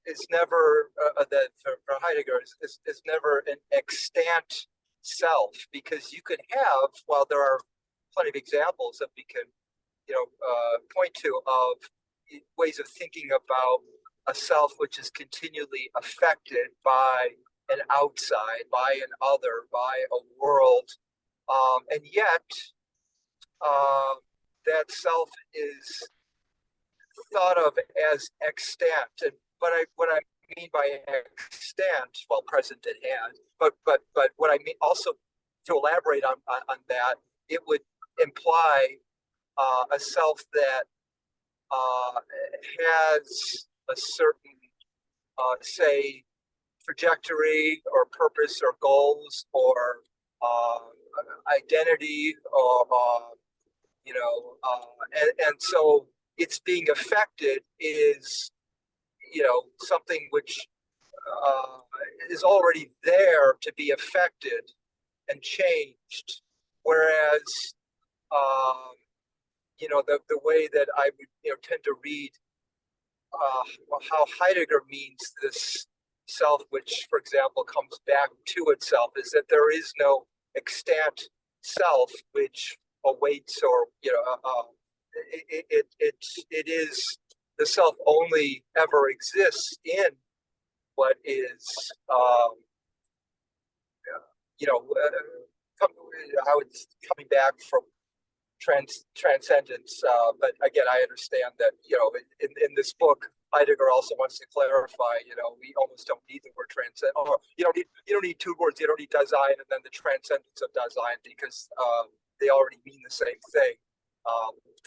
is never that for Heidegger is never an extant self, because you could have, while there are plenty of examples that we can point to of ways of thinking about a self which is continually affected by an outside, by an other, by a world, and yet that self is thought of as extant. And what I mean by extant, well, present at hand, but what I mean also, to elaborate on that, it would imply a self that has a certain say trajectory or purpose or goals or identity, or and so it's being affected is something which is already there to be affected and changed, whereas the way that I would tend to read how Heidegger means this self, which, for example, comes back to itself, is that there is no extant self which awaits, or it is the self only ever exists in what is I was coming back from transcendence, but again, I understand that in this book, Heidegger also wants to clarify. We almost don't need the word transcend, or you don't need two words. You don't need Da-sein and then the transcendence of Da-sein, because they already mean the same thing.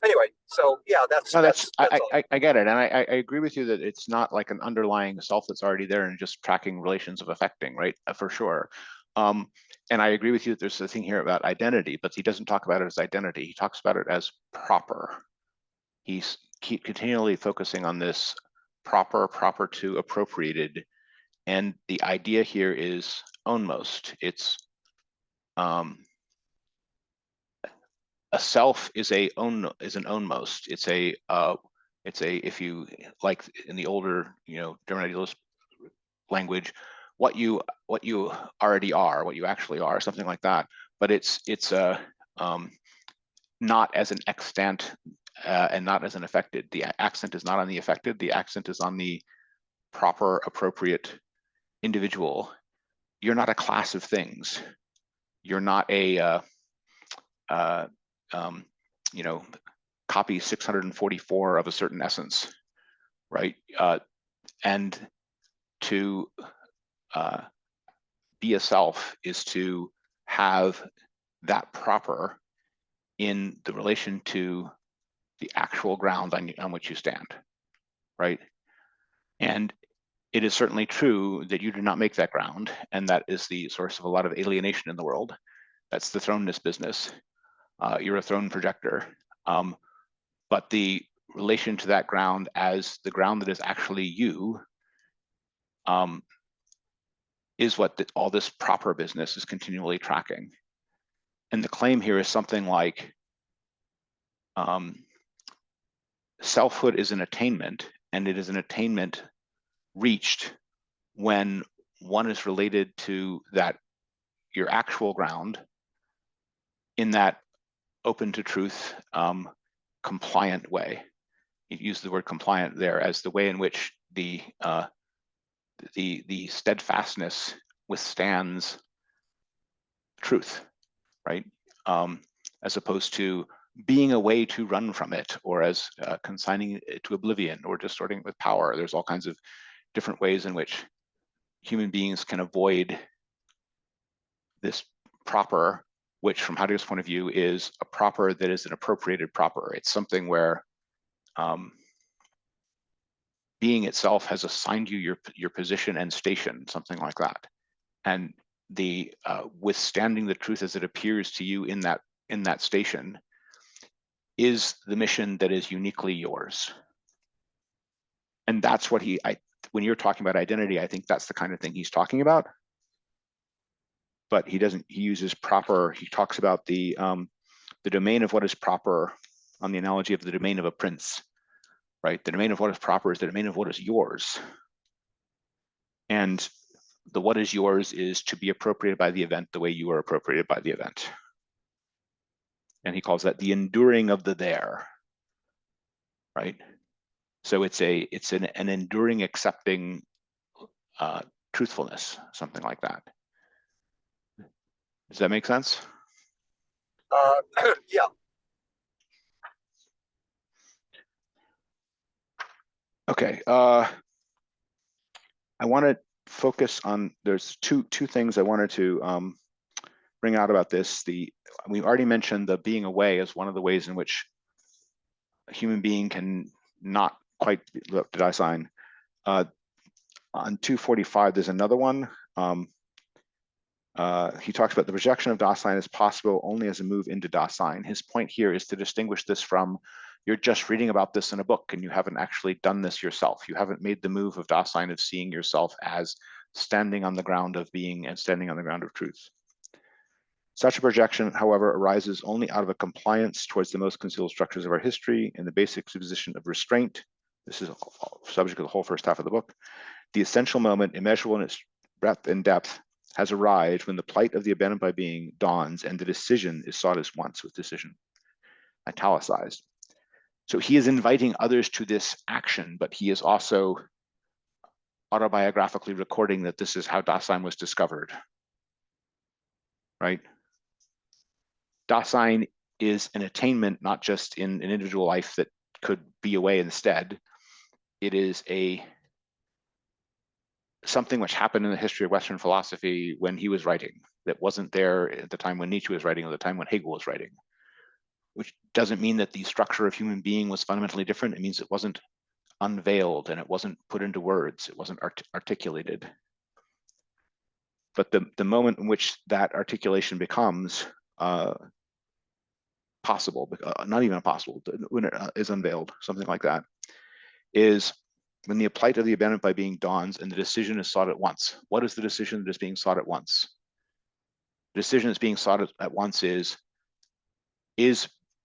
Anyway, so yeah, that's all. I get it, and I agree with you that it's not like an underlying self that's already there and just tracking relations of affecting, right? For sure. And I agree with you that there's a thing here about identity, but he doesn't talk about it as identity. He talks about it as proper. He's continually focusing on this proper to appropriated, and the idea here is ownmost. It's a self is an ownmost. It's a if you like in the older German idealist language, what you already are, what you actually are, something like that. But it's not as an extant and not as an affected. The accent is not on the affected. The accent is on the proper, appropriate individual. You're not a class of things. You're not a you know, copy 644 of a certain essence, right? And to be a self is to have that proper in the relation to the actual ground on which you stand, right? And it is certainly true that you do not make that ground, and that is the source of a lot of alienation in the world. That's the thrownness business. You're a throne projector. But the relation to that ground as the ground that is actually you is what all this proper business is continually tracking. And the claim here is something like selfhood is an attainment, and it is an attainment reached when one is related to that, your actual ground, in that open to truth, compliant way. You use the word compliant there as the way in which the steadfastness withstands truth, right? As opposed to being a way to run from it, or as consigning it to oblivion, or distorting it with power. There's all kinds of different ways in which human beings can avoid this proper, which from Heidegger's point of view is a proper that is an appropriated proper. It's something where being itself has assigned you your position and station, something like that. And the withstanding the truth as it appears to you in that station is the mission that is uniquely yours. And that's what when you're talking about identity, I think that's the kind of thing he's talking about. But he uses proper, he talks about the domain of what is proper on the analogy of the domain of a prince, right? The domain of what is proper is the domain of what is yours. And the what is yours is to be appropriated by the event the way you are appropriated by the event. And he calls that the enduring of the there, right? So it's an enduring, accepting truthfulness, something like that. Does that make sense? Yeah. Okay. I want to focus on, there's two things I wanted to bring out about this. We've already mentioned the being away as one of the ways in which a human being can not quite look to Da-sein. On 245, there's another one. He talks about the projection of Da-sein is possible only as a move into Da-sein. His point here is to distinguish this from, you're just reading about this in a book and you haven't actually done this yourself. You haven't made the move of Da-sein of seeing yourself as standing on the ground of being and standing on the ground of truth. Such a projection, however, arises only out of a compliance towards the most concealed structures of our history and the basic supposition of restraint. This is a subject of the whole first half of the book. The essential moment, immeasurable in its breadth and depth, has arrived when the plight of the abandoned by being dawns and the decision is sought as once, with decision italicized. So he is inviting others to this action, but he is also autobiographically recording that this is how Da-sein was discovered, right? Da-sein is an attainment, not just in an individual life that could be away instead. It is something which happened in the history of Western philosophy when he was writing, that wasn't there at the time when Nietzsche was writing or the time when Hegel was writing, which doesn't mean that the structure of human being was fundamentally different. It means it wasn't unveiled and it wasn't put into words. It wasn't articulated. But the moment in which that articulation becomes possible, not even impossible, when it is unveiled, something like that, is when the plight of the abandoned by being dawns and the decision is sought at once. What is the decision that is being sought at once? The decision that's being sought at once is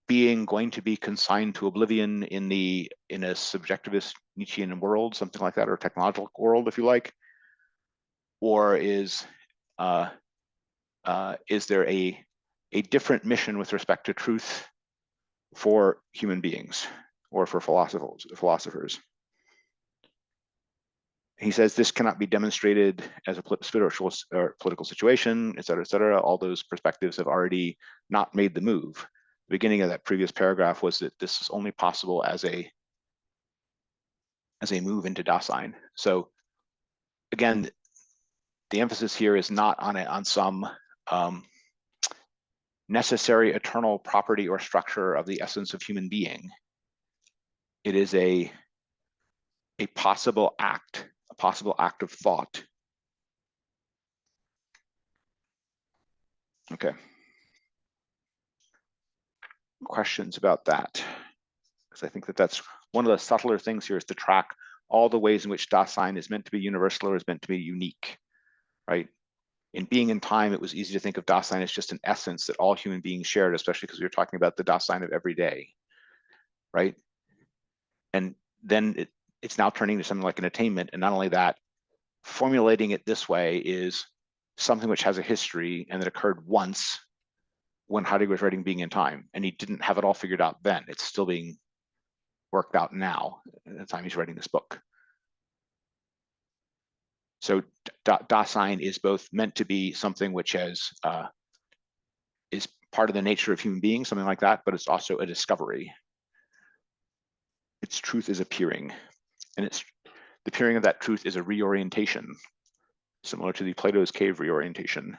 being going to be consigned to oblivion in a subjectivist Nietzschean world, something like that, or technological world, if you like, or is there a different mission with respect to truth for human beings or for philosophers? he says this cannot be demonstrated as a spiritual or political situation, et cetera, et cetera. All those perspectives have already not made the move. The beginning of that previous paragraph was that this is only possible as a move into Da-sein. So again, the emphasis here is not on some necessary eternal property or structure of the essence of human being. It is a possible act of thought. Okay. Questions about that? Because I think that that's one of the subtler things here, is to track all the ways in which Da-sein is meant to be universal or is meant to be unique, right? In Being in Time, it was easy to think of Da-sein as just an essence that all human beings shared, especially because we were talking about the Da-sein of every day, right? And then it's now turning to something like an attainment. And not only that, formulating it this way is something which has a history and that occurred once when Heidegger was writing Being in Time, and he didn't have it all figured out then. It's still being worked out now at the time he's writing this book. So Da-sein is both meant to be something which has is part of the nature of human beings, something like that, but it's also a discovery. Its truth is appearing, and the appearing of that truth is a reorientation, similar to the Plato's cave reorientation.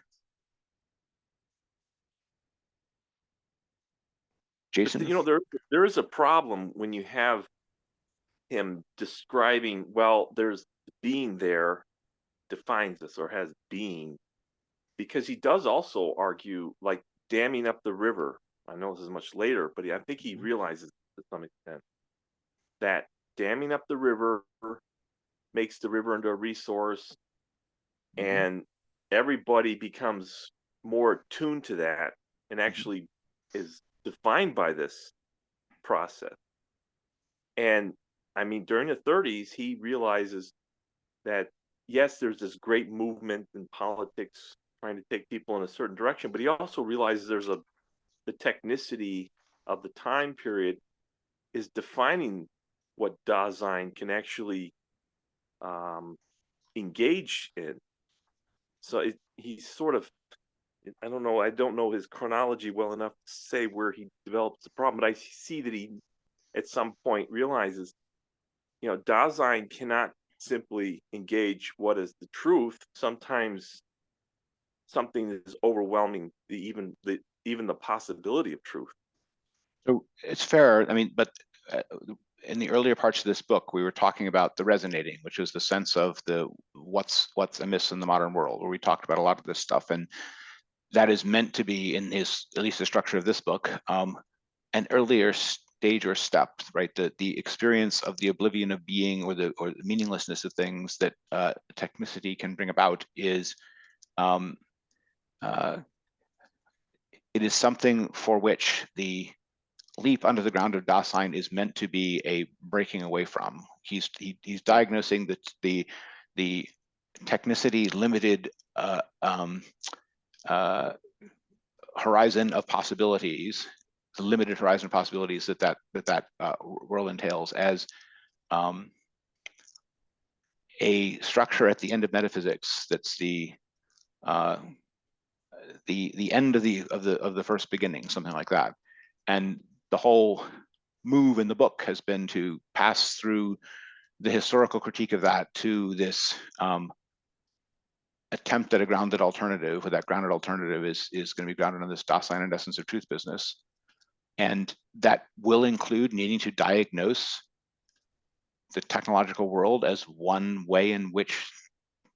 Jason? You know, there is a problem when you have him describing, well, there's being there defines us or has being, because he does also argue, like damming up the river. I know this is much later, but I think he realizes to some extent that damming up the river makes the river into a resource, and everybody becomes more attuned to that and actually is defined by this process. And I mean, during the 30s, he realizes that, yes, there's this great movement in politics trying to take people in a certain direction, but he also realizes there's the technicity of the time period is defining what Da-sein can actually engage in. So he's sort of, I don't know his chronology well enough to say where he develops the problem, but I see that he at some point realizes, you know, Da-sein cannot simply engage what is the truth. Sometimes something is overwhelming even the possibility of truth. So it's fair. I mean, but in the earlier parts of this book, we were talking about the resonating, which is the sense of the what's amiss in the modern world, where we talked about a lot of this stuff, and that is meant to be, in his, at least the structure of this book, an earlier stage or step, right? The experience of the oblivion of being, or the meaninglessness of things that technicity can bring about is it is something for which the leap under the ground of Da-sein is meant to be a breaking away from. He's diagnosing the technicity limited horizon of possibilities, the limited horizon of possibilities that world entails, as a structure at the end of metaphysics that's the end of the first beginning, something like that. And the whole move in the book has been to pass through the historical critique of that to this attempt at a grounded alternative, where that grounded alternative is going to be grounded on this Da-sein and essence of truth business. And that will include needing to diagnose the technological world as one way in which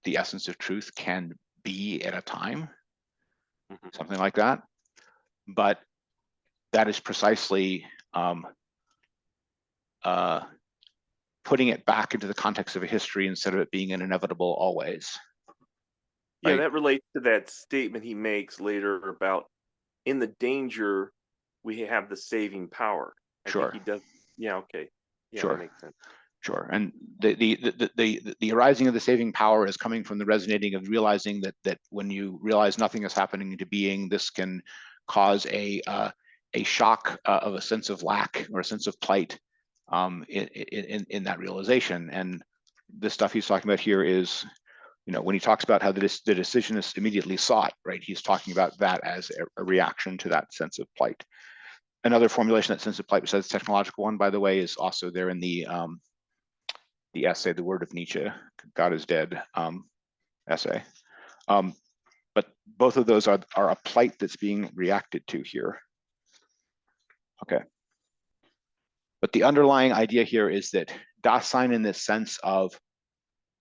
the essence of truth can be at a time, something like that. But that is precisely putting it back into the context of a history instead of it being an inevitable always. Yeah, right? that relates to that statement he makes later about, in the danger, we have the saving power. I Sure. think he does. Yeah. Okay. Yeah, Sure. that makes sense. Sure. And the arising of the saving power is coming from the resonating of realizing that when you realize nothing is happening into being, this can cause a shock of a sense of lack or a sense of plight in that realization. And the stuff he's talking about here is, you know, when he talks about how the decision is immediately sought, right? He's talking about that as a reaction to that sense of plight. Another formulation, that sense of plight, besides the technological one, by the way, is also there in the essay, The Word of Nietzsche, God is Dead essay. But both of those are a plight that's being reacted to here. Okay. But the underlying idea here is that Da-sein, in this sense of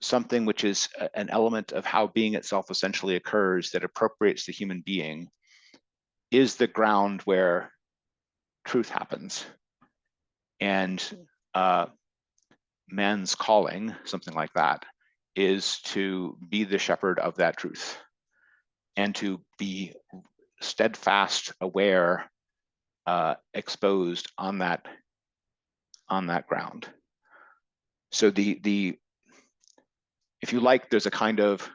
something which is an element of how being itself essentially occurs that appropriates the human being, is the ground where truth happens. And man's calling, something like that, is to be the shepherd of that truth and to be steadfast, aware, exposed on that ground. So if you like, there's a kind of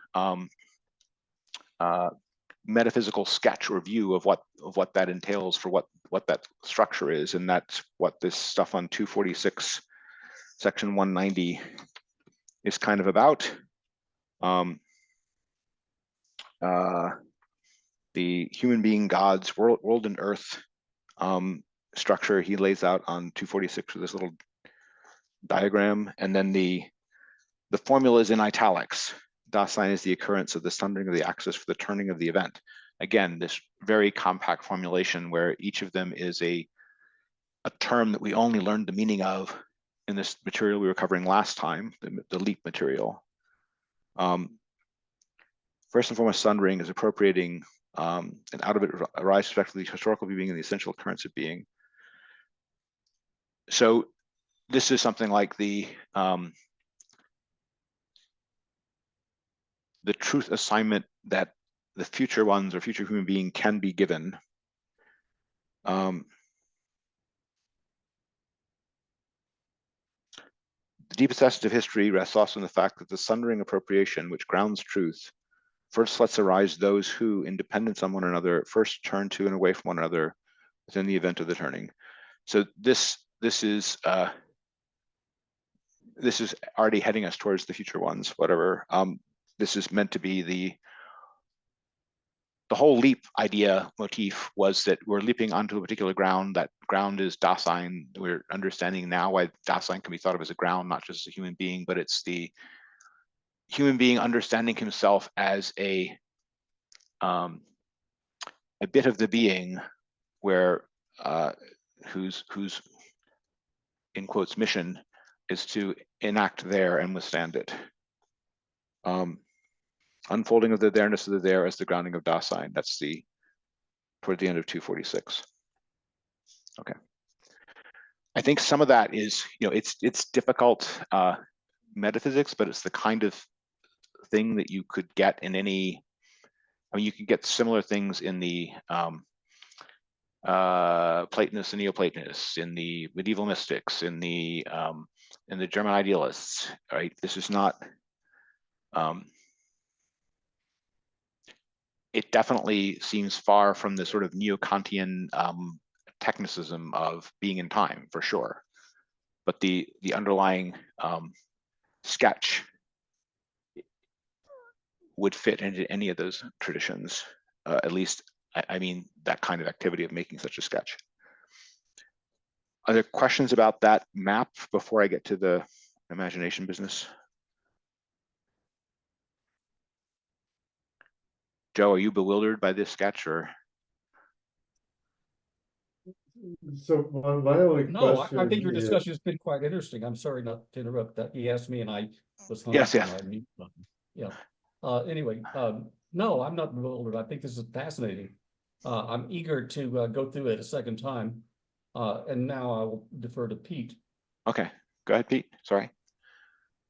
metaphysical sketch or view of what that entails for what that structure is, and that's what this stuff on 246 section 190 is kind of about. The human being, God's world and earth structure he lays out on 246 with this little diagram, and then the formula is in italics. Da-sein is the occurrence of the sundering of the axis for the turning of the event. Again, this very compact formulation where each of them is a term that we only learned the meaning of in this material we were covering last time, the LEAP material. First and foremost, sundering is appropriating, and out of it arises respectively historical being and the essential occurrence of being. So this is something like the truth assignment that the future ones or future human being can be given. The deepest essence of history rests also in the fact that the sundering appropriation, which grounds truth, first lets arise those who, in dependence on one another, first turn to and away from one another within the event of the turning. So this is already heading us towards the future ones, whatever. This is meant to be the whole leap idea motif was that we're leaping onto a particular ground. That ground is Da-sein. We're understanding now why Da-sein can be thought of as a ground, not just as a human being, but it's the human being understanding himself as a bit of the being where whose in quotes mission is to enact there and withstand it. Unfolding of the there-ness of the there as the grounding of Da-sein. That's toward the end of 246. Okay. I think some of that is, it's difficult metaphysics, but it's the kind of thing that you could get in any, you could get similar things in the Platonists and Neoplatonists, in the medieval mystics, in the German idealists, right? This is not, it definitely seems far from the sort of neo-Kantian technicism of being in time, for sure. But the underlying sketch would fit into any of those traditions, at least, I mean, that kind of activity of making such a sketch. Are there questions about that map before I get to the imagination business? Joe, are you bewildered by this sketch, or? So my only No, question I think your is, discussion has been quite interesting. I'm sorry not to interrupt that. He asked me and I was hung Yes, up yes. on my mute button. Yeah. Anyway, no, I'm not bewildered. I think this is fascinating. I'm eager to go through it a second time. And now I will defer to Pete. Okay, go ahead, Pete. Sorry.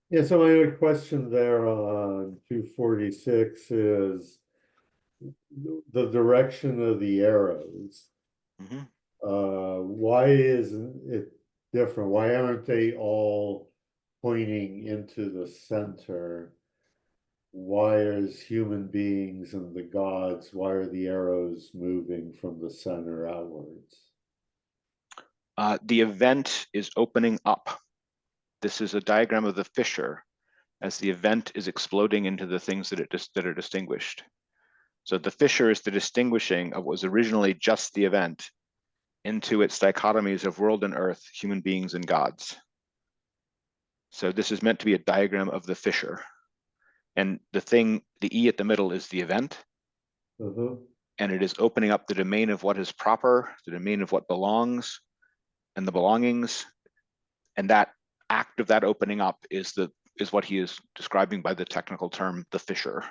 yeah, so my only question there on 246 is the direction of the arrows. Mm-hmm. Why isn't it different? Why aren't they all pointing into the center? Why is human beings and the gods, why are the arrows moving from the center outwards? The event is opening up. This is a diagram of the fissure. as the event is exploding into the things that are distinguished. So the fissure is the distinguishing of what was originally just the event into its dichotomies of world and earth, human beings and gods. So this is meant to be a diagram of the fissure. And the E at the middle is the event. And it is opening up the domain of what is proper, the domain of what belongs, and the belongings. And that act of that opening up is what he is describing by the technical term, the fissure.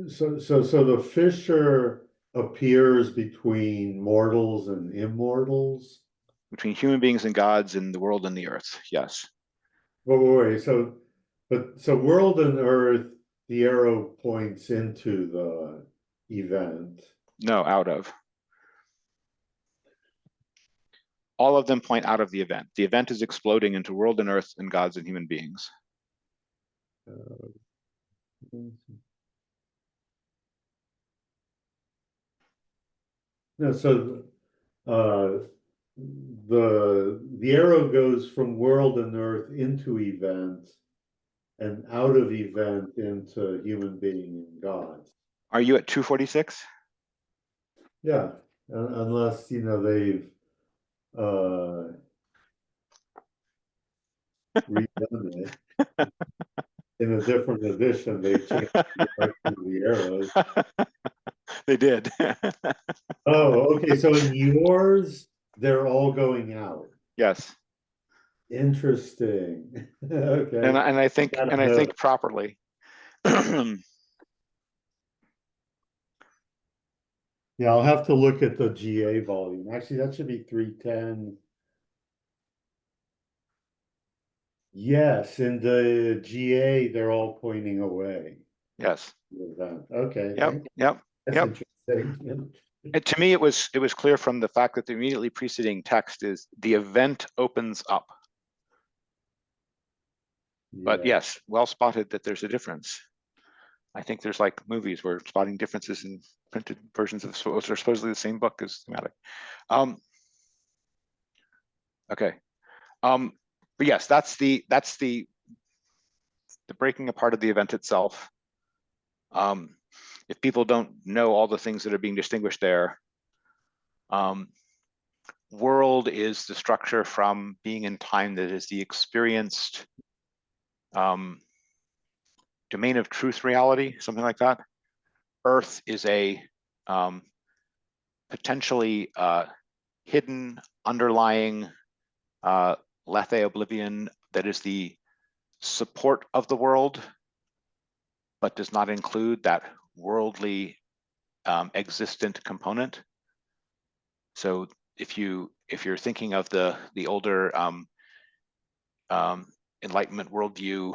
So the fissure appears between mortals and immortals? Between human beings and gods and the world and the earth, yes. Wait, so world and earth, the arrow points into the event. No, out of. All of them point out of the event. The event is exploding into world and earth and gods and human beings. No, so the arrow goes from world and earth into event and out of event into human being and gods. Are you at 246? Yeah, unless they've redone it in a different edition. They've changed the direction of the arrows. They did. Oh, okay. So in yours, they're all going out. Yes. Interesting. Okay. And I think properly. Yeah, I'll have to look at the GA volume. Actually, that should be 310. Yes, in the GA, they're all pointing away. Yes. Okay. Yep. That's interesting. And to me, it was clear from the fact that the immediately preceding text is the event opens up. But yes, well spotted that there's a difference. I think there's like movies where spotting differences in printed versions of what are supposedly the same book is thematic. Okay. But yes, that's the breaking apart of the event itself. If people don't know all the things that are being distinguished there, world is the structure from being in time that is the experienced domain of truth reality, something like that. Earth is a potentially hidden, underlying lethe oblivion that is the support of the world, but does not include that worldly existent component. So if you're thinking of the older Enlightenment worldview,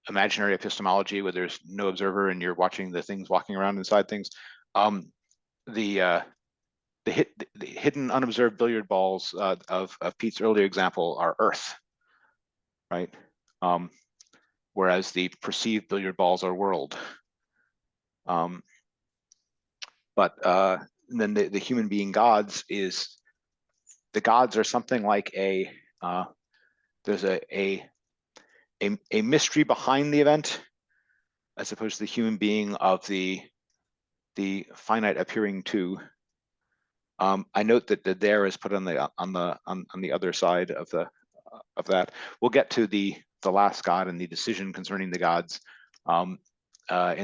imaginary epistemology, where there's no observer and you're watching the things walking around inside things, the hidden unobserved billiard balls of Pete's earlier example are Earth, right? Whereas the perceived billiard balls are world. But then the human being gods is, the gods are something like there's a mystery behind the event, as opposed to the human being of the finite appearing to. I note that the there is put on the other side of that. We'll get to the last god and the decision concerning the gods in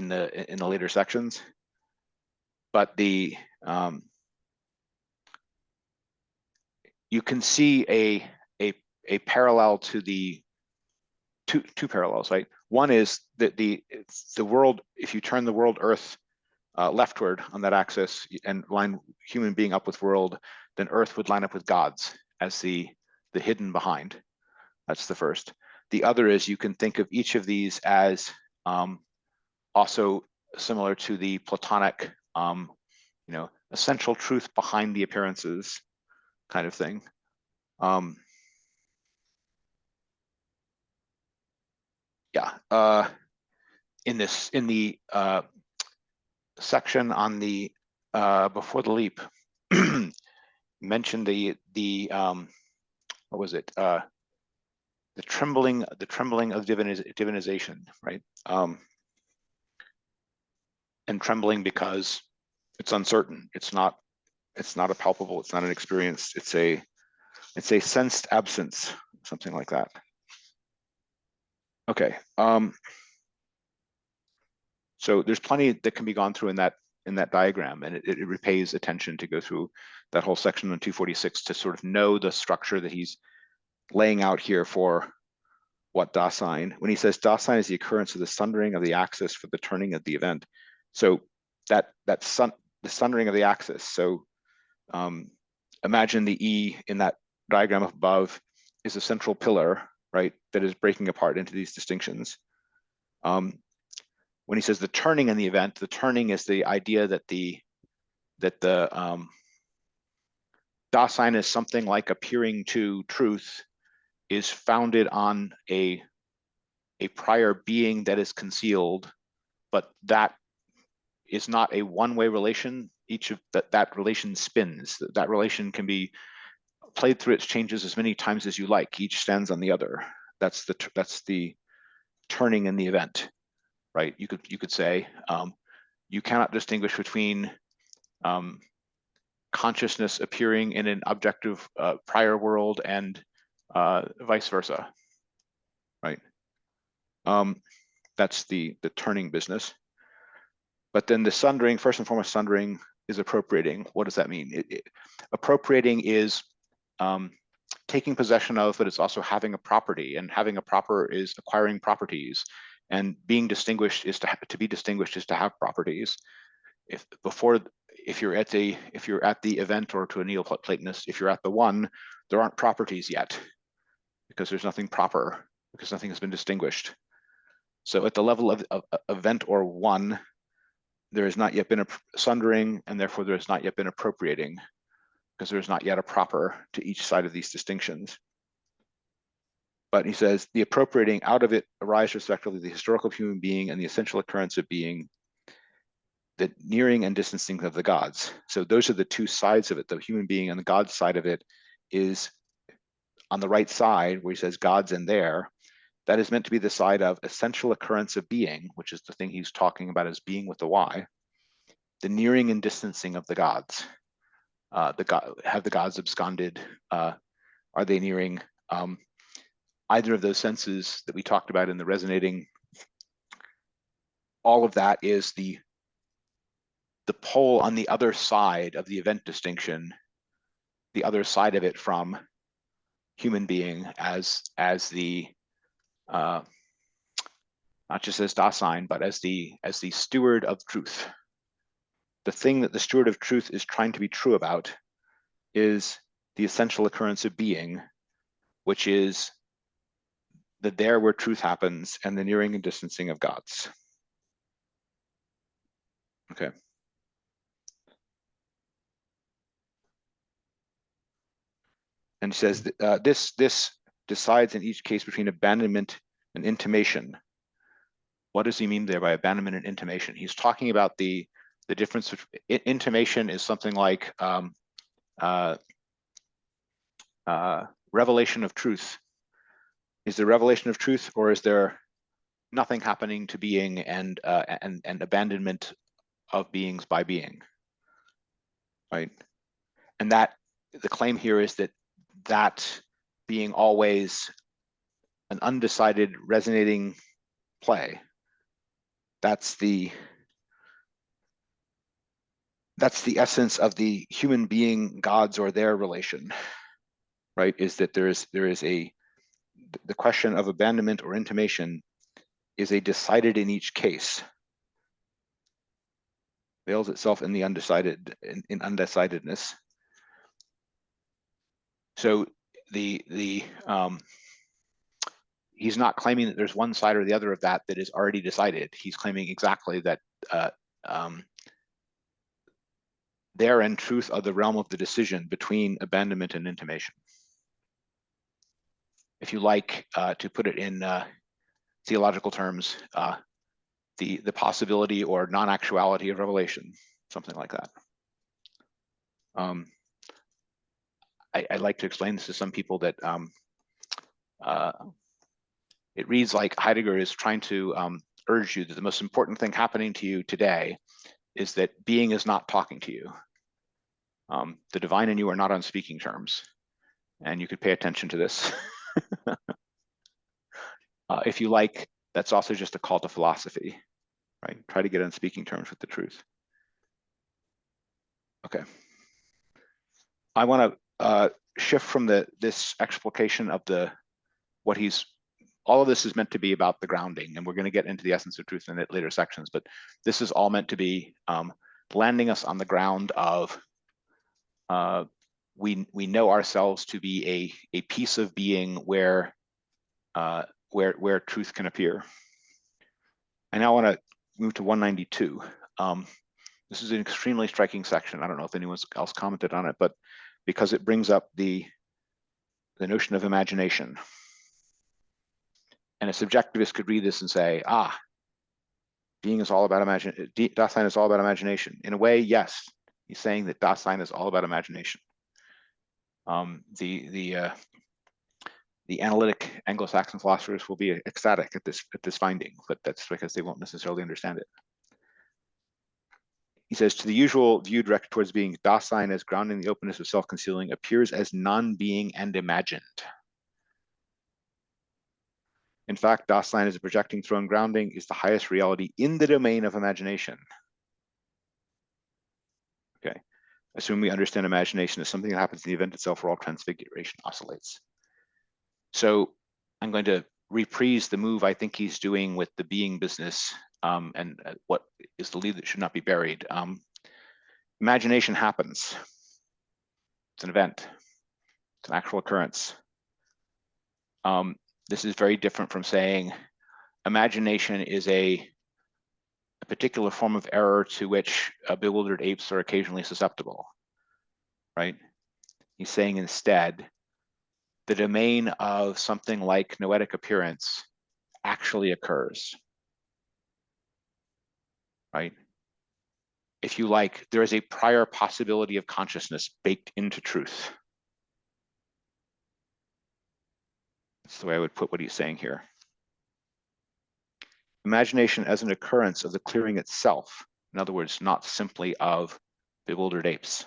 the later sections. But you can see a parallel to the two parallels, right? One is that the world, if you turn the world Earth leftward on that axis and line human being up with world, then Earth would line up with gods as the hidden behind. That's the first. The other is you can think of each of these as also similar to the Platonic, essential truth behind the appearances kind of thing. In the section on the before the leap, mentioned the what was it? the trembling of divinization, right? And trembling because it's uncertain. It's not a palpable. It's not an experience. It's a sensed absence, something like that. Okay. So there's plenty that can be gone through in that diagram, and it repays attention to go through that whole section on 246 to sort of know the structure that he's laying out here for what Da-sein. When he says Da-sein is the occurrence of the sundering of the axis for the turning of the event. So the sundering of the axis. So imagine the E in that diagram above is a central pillar, right, that is breaking apart into these distinctions. When he says the turning in the event, the turning is the idea that the Da-sein is something like appearing to truth is founded on a prior being that is concealed, but that is not a one-way relation. Each of that relation spins. That relation can be played through its changes as many times as you like. Each stands on the other. That's the turning in the event, right? You could say you cannot distinguish between consciousness appearing in an objective prior world and vice versa, right? That's the turning business. But then the sundering, first and foremost, sundering is appropriating. What does that mean? Appropriating is taking possession of, but it's also having a property, and having a proper is acquiring properties, and being distinguished is to be distinguished is to have properties. If you're at the event, or to a Neoplatonist, if you're at the one, there aren't properties yet, because there's nothing proper, because nothing has been distinguished. So at the level of event or one, there has not yet been a sundering, and therefore there has not yet been appropriating, because there is not yet a proper to each side of these distinctions. But he says the appropriating out of it arise respectively the historical human being and the essential occurrence of being, the nearing and distancing of the gods. So those are the two sides of it. The human being and the God side of it is on the right side, where he says gods and there. That is meant to be the side of essential occurrence of being, which is the thing he's talking about as being with the Y. The nearing and distancing of the gods. Have the gods absconded? Are they nearing? Either of those senses that we talked about in the resonating. All of that is the pole on the other side of the event distinction, the other side of it from human being as the not just as Da-sein, but as the steward of truth. The thing that the steward of truth is trying to be true about is the essential occurrence of being, which is the there where truth happens, and the nearing and distancing of gods. Okay. And he says this decides in each case between abandonment and intimation. What does he mean there by abandonment and intimation? He's talking about the difference. Intimation is something like revelation of truth. Is there revelation of truth, or is there nothing happening to being and abandonment of beings by being? Right, and that the claim here is that being always an undecided resonating play. That's the essence of the human being gods or their relation, right? Is that there is the question of abandonment or intimation is a decided in each case. Veils itself in the undecided, in undecidedness. So he's not claiming that there's one side or the other of that is already decided. He's claiming exactly that there and truth are the realm of the decision between abandonment and intimation. If you like to put it in theological terms, the possibility or non-actuality of revelation, something like that. I like to explain this to some people that It reads like Heidegger is trying to urge you that the most important thing happening to you today is that being is not talking to you. The divine and you are not on speaking terms, and you could pay attention to this. If you like, that's also just a call to philosophy, right? Try to get on speaking terms with the truth. Okay. I want to shift from this explication of all of this is meant to be about the grounding, and we're going to get into the essence of truth in later sections, but this is all meant to be landing us on the ground of we know ourselves to be a piece of being where truth can appear. I now want to move to 192. This is an extremely striking section. I don't know if anyone else commented on it, but because it brings up the notion of imagination. And a subjectivist could read this and say, being is all about imagination. Da-sein is all about imagination. In a way, yes, he's saying that Da-sein is all about imagination. The analytic Anglo-Saxon philosophers will be ecstatic at this finding, but that's because they won't necessarily understand it. He says, to the usual view directed towards being, Da-sein as grounding the openness of self-concealing appears as non-being and imagined. In fact, Da-sein as a projecting throne grounding is the highest reality in the domain of imagination. Okay, assume we understand imagination as something that happens in the event itself where all transfiguration oscillates. So I'm going to reprise the move I think he's doing with the being business and what is the lead that should not be buried. Imagination happens. It's an event. It's an actual occurrence. This is very different from saying imagination is a particular form of error to which bewildered apes are occasionally susceptible, right? He's saying instead, the domain of something like noetic appearance actually occurs, right? If you like, there is a prior possibility of consciousness baked into truth. That's the way I would put what he's saying here. Imagination as an occurrence of the clearing itself, in other words, not simply of bewildered apes.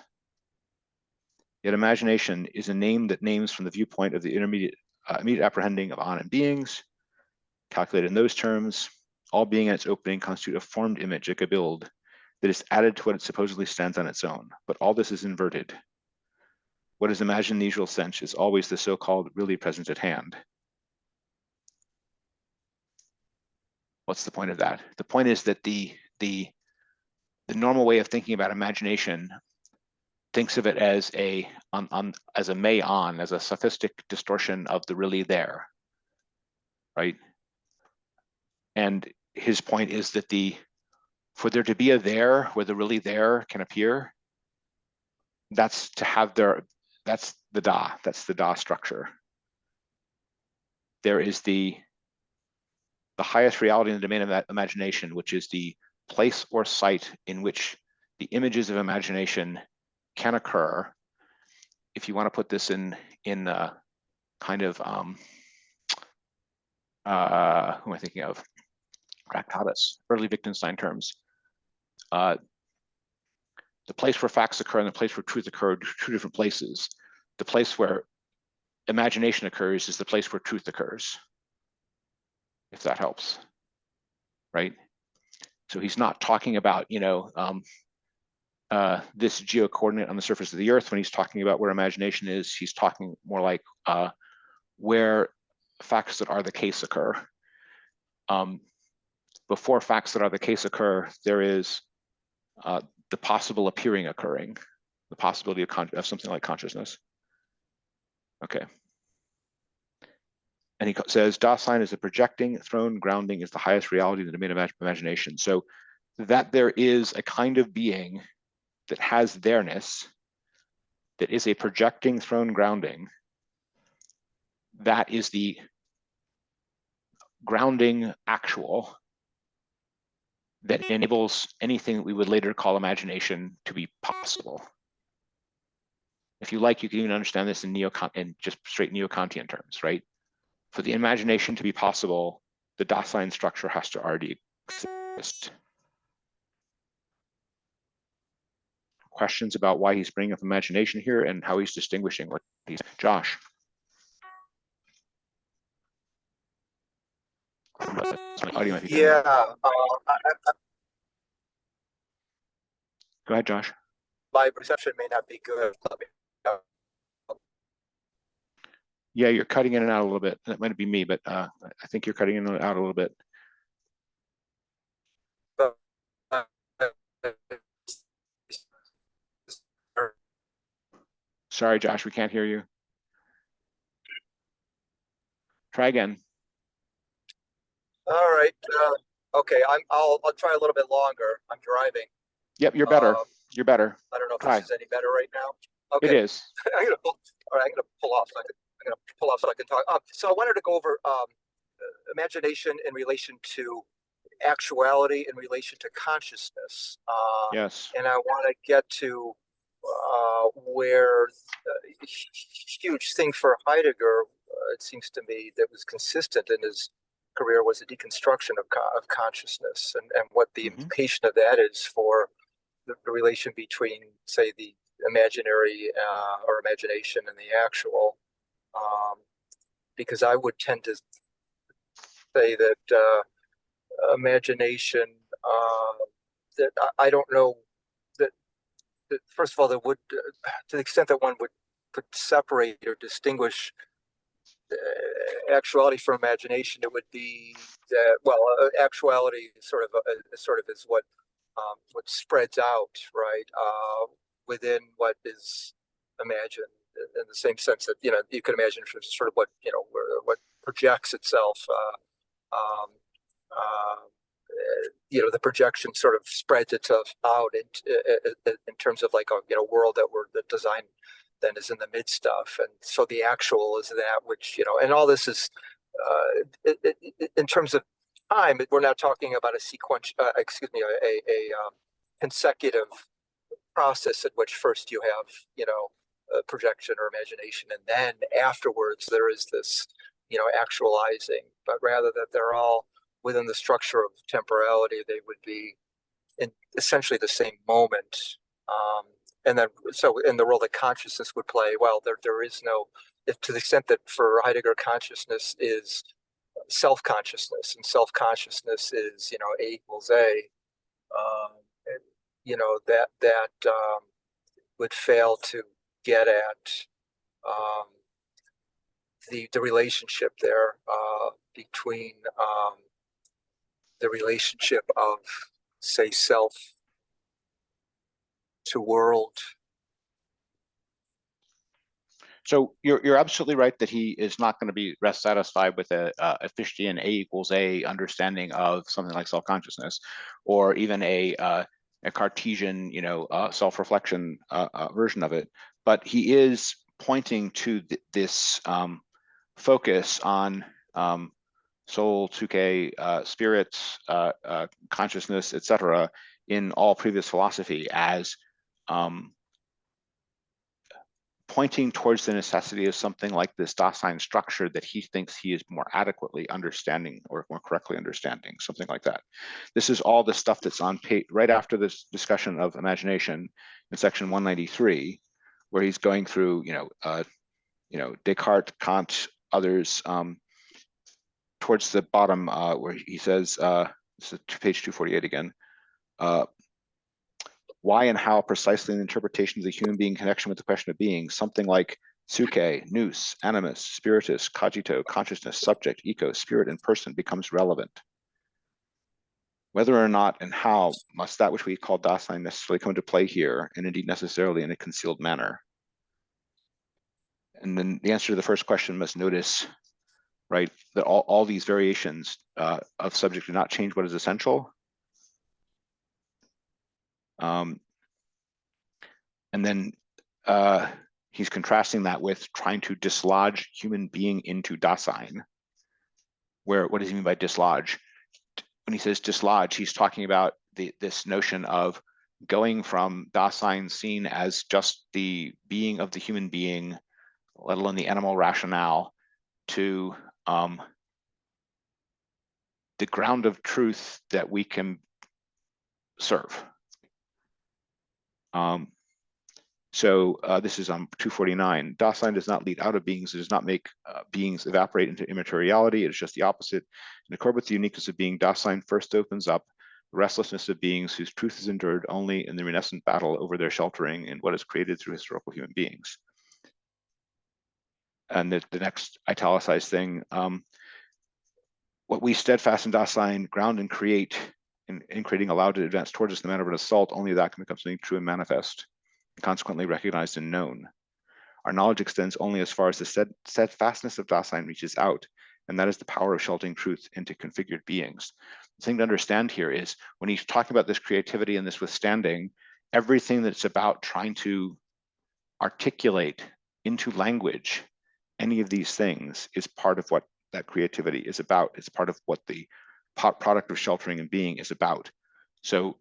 Yet imagination is a name that names from the viewpoint of the immediate apprehending of on and beings, calculated in those terms, all being in its opening constitute a formed image, like a build, that is added to what it supposedly stands on its own. But all this is inverted. What is imagined in the usual sense is always the so-called really present at hand. What's the point of that? The point is that the normal way of thinking about imagination thinks of it as a may-on, as a sophistic distortion of the really there, right? And his point is that for there to be a there where the really there can appear, that's the Da structure. There is the highest reality in the domain of that imagination, which is the place or site in which the images of imagination can occur. If you want to put this in kind of who am I thinking of? Tractatus, early Wittgenstein terms. The place where facts occur and the place where truth occur are two different places. The place where imagination occurs is the place where truth occurs, if that helps, right? So he's not talking about, this geocoordinate on the surface of the earth when he's talking about where imagination is. He's talking more like where facts that are the case occur. Before facts that are the case occur, there is the possible appearing occurring, the possibility of something like consciousness. Okay. And he says, Da-sein is a projecting throne grounding is the highest reality in the domain of imagination. So that there is a kind of being that has there-ness, that is a projecting throne grounding, that is the grounding actual that enables anything that we would later call imagination to be possible. If you like, you can even understand this in just straight Neo-Kantian terms, right? For the imagination to be possible, the Da-sein structure has to already exist. Questions about why he's bringing up imagination here and how he's distinguishing what he's. Josh. My audio might be cutting out. Yeah, Go ahead, Josh. my reception may not be good. Let me know. Yeah, you're cutting in and out a little bit. That might be me, but I think you're cutting in and out a little bit. Sorry, Josh, we can't hear you. Try again. All right. Okay, I'll try a little bit longer. I'm driving. Yep, you're better. You're better. I don't know if Try. this is any better right now. It Okay. is. I'm gonna pull, all right, I'm gonna pull off. So I can talk. So I wanted to go over imagination in relation to actuality, in relation to consciousness. Yes. And I want to get to where huge thing for Heidegger, it seems to me, that was consistent in his career was a deconstruction of consciousness, and what the implication of that is for the relation between, say, the imaginary or imagination and the actual. Because I would tend to say that imagination, that I don't know that first of all, that would, to the extent that one could separate or distinguish actuality from imagination, it would be that, well, actuality sort of is what spreads out, right, within what is imagined, in the same sense that, you can imagine sort of what projects itself. The projection sort of spreads itself out in terms of like a world that design then is in the midst of, and so the actual is that which, and all this is in terms of time. We're not talking about a sequence, a consecutive process in which first you have projection or imagination, and then afterwards there is this actualizing, but rather that they're all within the structure of temporality. They would be in essentially the same moment. And then, so in the role that consciousness would play, well, there is no, if to the extent that for Heidegger consciousness is self-consciousness, and self-consciousness is, A equals A, that would fail to get at the relationship there between the relationship of, say, self to world. So you're absolutely right that he is not going to be rest satisfied with a Fichtean A equals A understanding of something like self-consciousness, or even a Cartesian, self-reflection version of it. But he is pointing to this focus on soul, psyche, spirits, consciousness, etc., in all previous philosophy as pointing towards the necessity of something like this Da-sein structure that he thinks he is more adequately understanding, or more correctly understanding, something like that. This is all the stuff that's on page right after this discussion of imagination in section 193, where he's going through, Descartes, Kant, others, towards the bottom, where he says, this is page 248 again, why and how precisely in the interpretation of the human being connection with the question of being, something like psyche, nous, animus, spiritus, cogito, consciousness, subject, eco, spirit, and person becomes relevant. Whether or not and how must that which we call Da-sein necessarily come into play here, and indeed necessarily in a concealed manner? And then the answer to the first question must notice, right, that all these variations of subject do not change what is essential. And then he's contrasting that with trying to dislodge human being into Da-sein. What does he mean by dislodge? When he says dislodge, he's talking about this notion of going from Da-sein seen as just the being of the human being, let alone the animal rationale, to the ground of truth that we can serve. So this is on 249. Da-sein does not lead out of beings. It does not make beings evaporate into immateriality. It is just the opposite. In accord with the uniqueness of being, Da-sein first opens up the restlessness of beings whose truth is endured only in the renascent battle over their sheltering in what is created through historical human beings. And the next italicized thing, what we steadfast in Da-sein ground and create, in creating allowed to advance towards us in the manner of an assault, only that can become something true and manifest, and consequently recognized and known. Our knowledge extends only as far as the steadfastness of Da-sein reaches out, and that is the power of sheltering truth into configured beings. The thing to understand here is when he's talking about this creativity and this withstanding, everything that's about trying to articulate into language any of these things is part of what that creativity is about. It's part of what the product of sheltering and being is about. So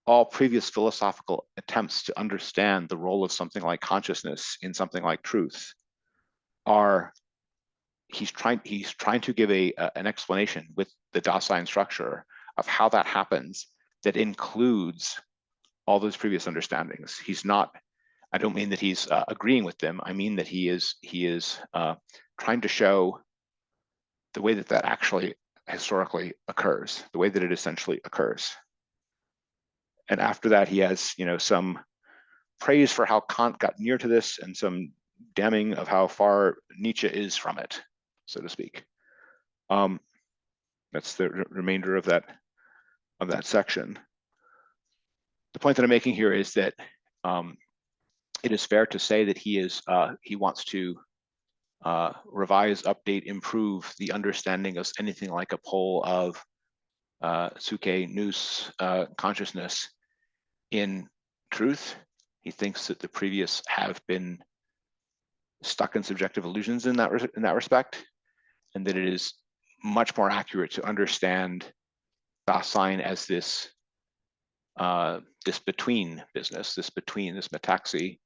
all previous philosophical attempts to understand the role of something like consciousness in something like truth are, he's trying to give an explanation with the Da-sein structure of how that happens that includes all those previous understandings. He's not, I don't mean that he's agreeing with them. I mean that he is trying to show the way that actually historically occurs, the way that it essentially occurs. And after that, he has, some praise for how Kant got near to this and some damning of how far Nietzsche is from it, so to speak. That's the remainder of that section. The point that I'm making here is that it is fair to say that he wants to revise, update, improve the understanding of anything like a pole of Suke nous consciousness in truth. He thinks that the previous have been stuck in subjective illusions in that respect, and that it is much more accurate to understand Da-sein as this between business, this metaxy,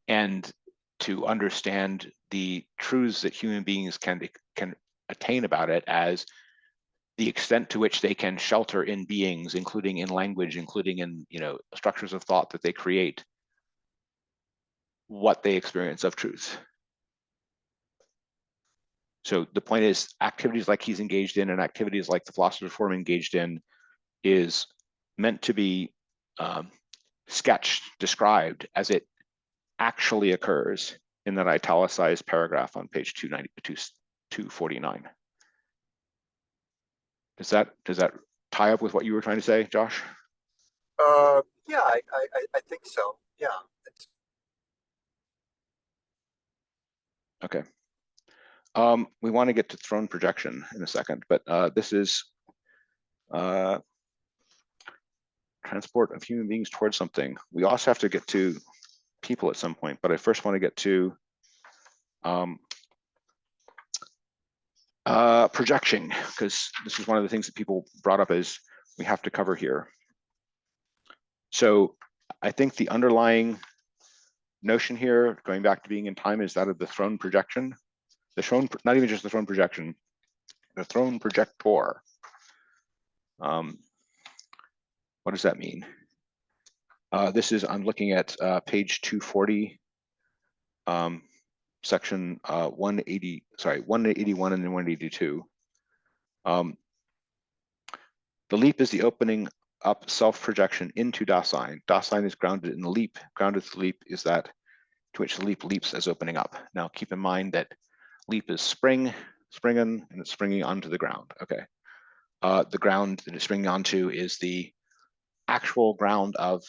and to understand the truths that human beings can attain about it as the extent to which they can shelter in beings, including in language, including in structures of thought that they create, what they experience of truth. So the point is, activities like he's engaged in and activities like the philosopher's form engaged in is meant to be sketched, described as it actually occurs in that italicized paragraph on page 249. Does that tie up with what you were trying to say, Josh? Yeah, I think so. Yeah. Okay. We want to get to throne projection in a second, but this is transport of human beings towards something. We also have to get to people at some point, but I first want to get to projection, because this is one of the things that people brought up as we have to cover here. So I think the underlying notion here, going back to being in time, is that of the throne projection. The throne, not even just the throne projection, the throne projector. What does that mean? This is, I'm looking at page 240, section 181 and then 182. The leap is the opening up self-projection into Da-sein. Da-sein is grounded in the leap. Grounded to the leap is that to which the leap leaps as opening up. Now keep in mind that leap is springing, and it's springing onto the ground. Okay. The ground that it's springing onto is the actual ground of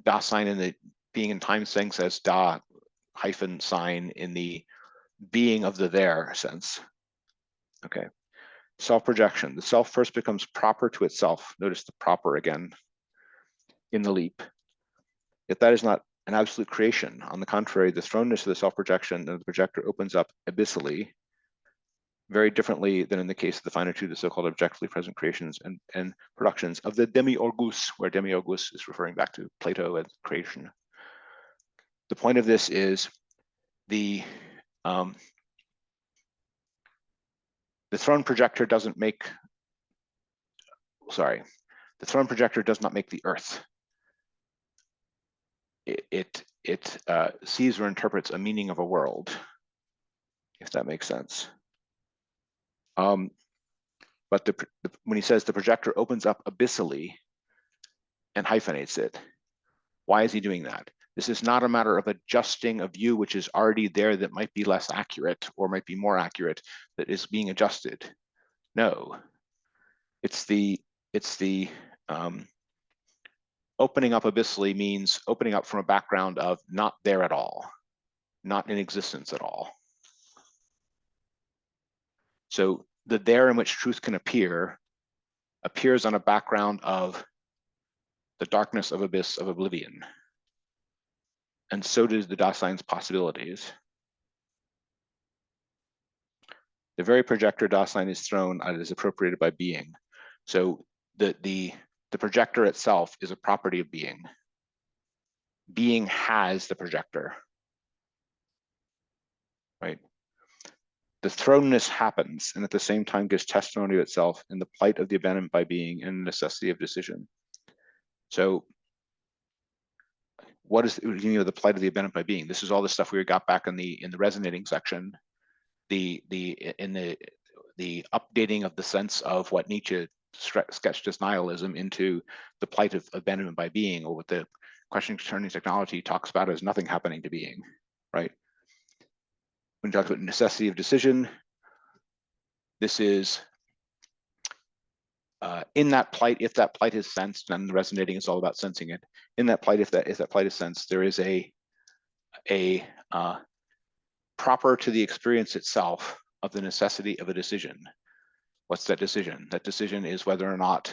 Da-sein in the being in time sense, as Da-sign in the being of the there sense. Okay. Self-projection. The self first becomes proper to itself. Notice the proper again in the leap. Yet that is not an absolute creation. On the contrary, the thrownness of the self-projection of the projector opens up abyssally, very differently than in the case of the finitude, the so-called objectively present creations and productions of the demiurgus, where demiurgus is referring back to Plato and creation. The point of this is the The throne projector doesn't make, sorry, the throne projector does not make the earth. It sees or interprets a meaning of a world, if that makes sense. But when he says the projector opens up abyssally and hyphenates it, why is he doing that? This is not a matter of adjusting a view which is already there that might be less accurate or might be more accurate that is being adjusted. No, it's the opening up abyssally means opening up from a background of not there at all, not in existence at all. So the there in which truth can appear appears on a background of the darkness of abyss of oblivion. And so does the Da-sein's possibilities. The very projector Da-sein is thrown at is appropriated by being. So the projector itself is a property of being. Being has the projector, right? The thrownness happens and at the same time gives testimony of itself in the plight of the abandonment by being and the necessity of decision. So what is the plight of the abandonment by being? This is all the stuff we got back in the resonating section. The updating of the sense of what Nietzsche sketched as nihilism into the plight of abandonment by being, or what the question concerning technology talks about as nothing happening to being, right? When you talk about necessity of decision, this is in that plight, if that plight is sensed, and the resonating is all about sensing it. In that plight, if that plight is sensed, there is a proper to the experience itself of the necessity of a decision. What's that decision? That decision is whether or not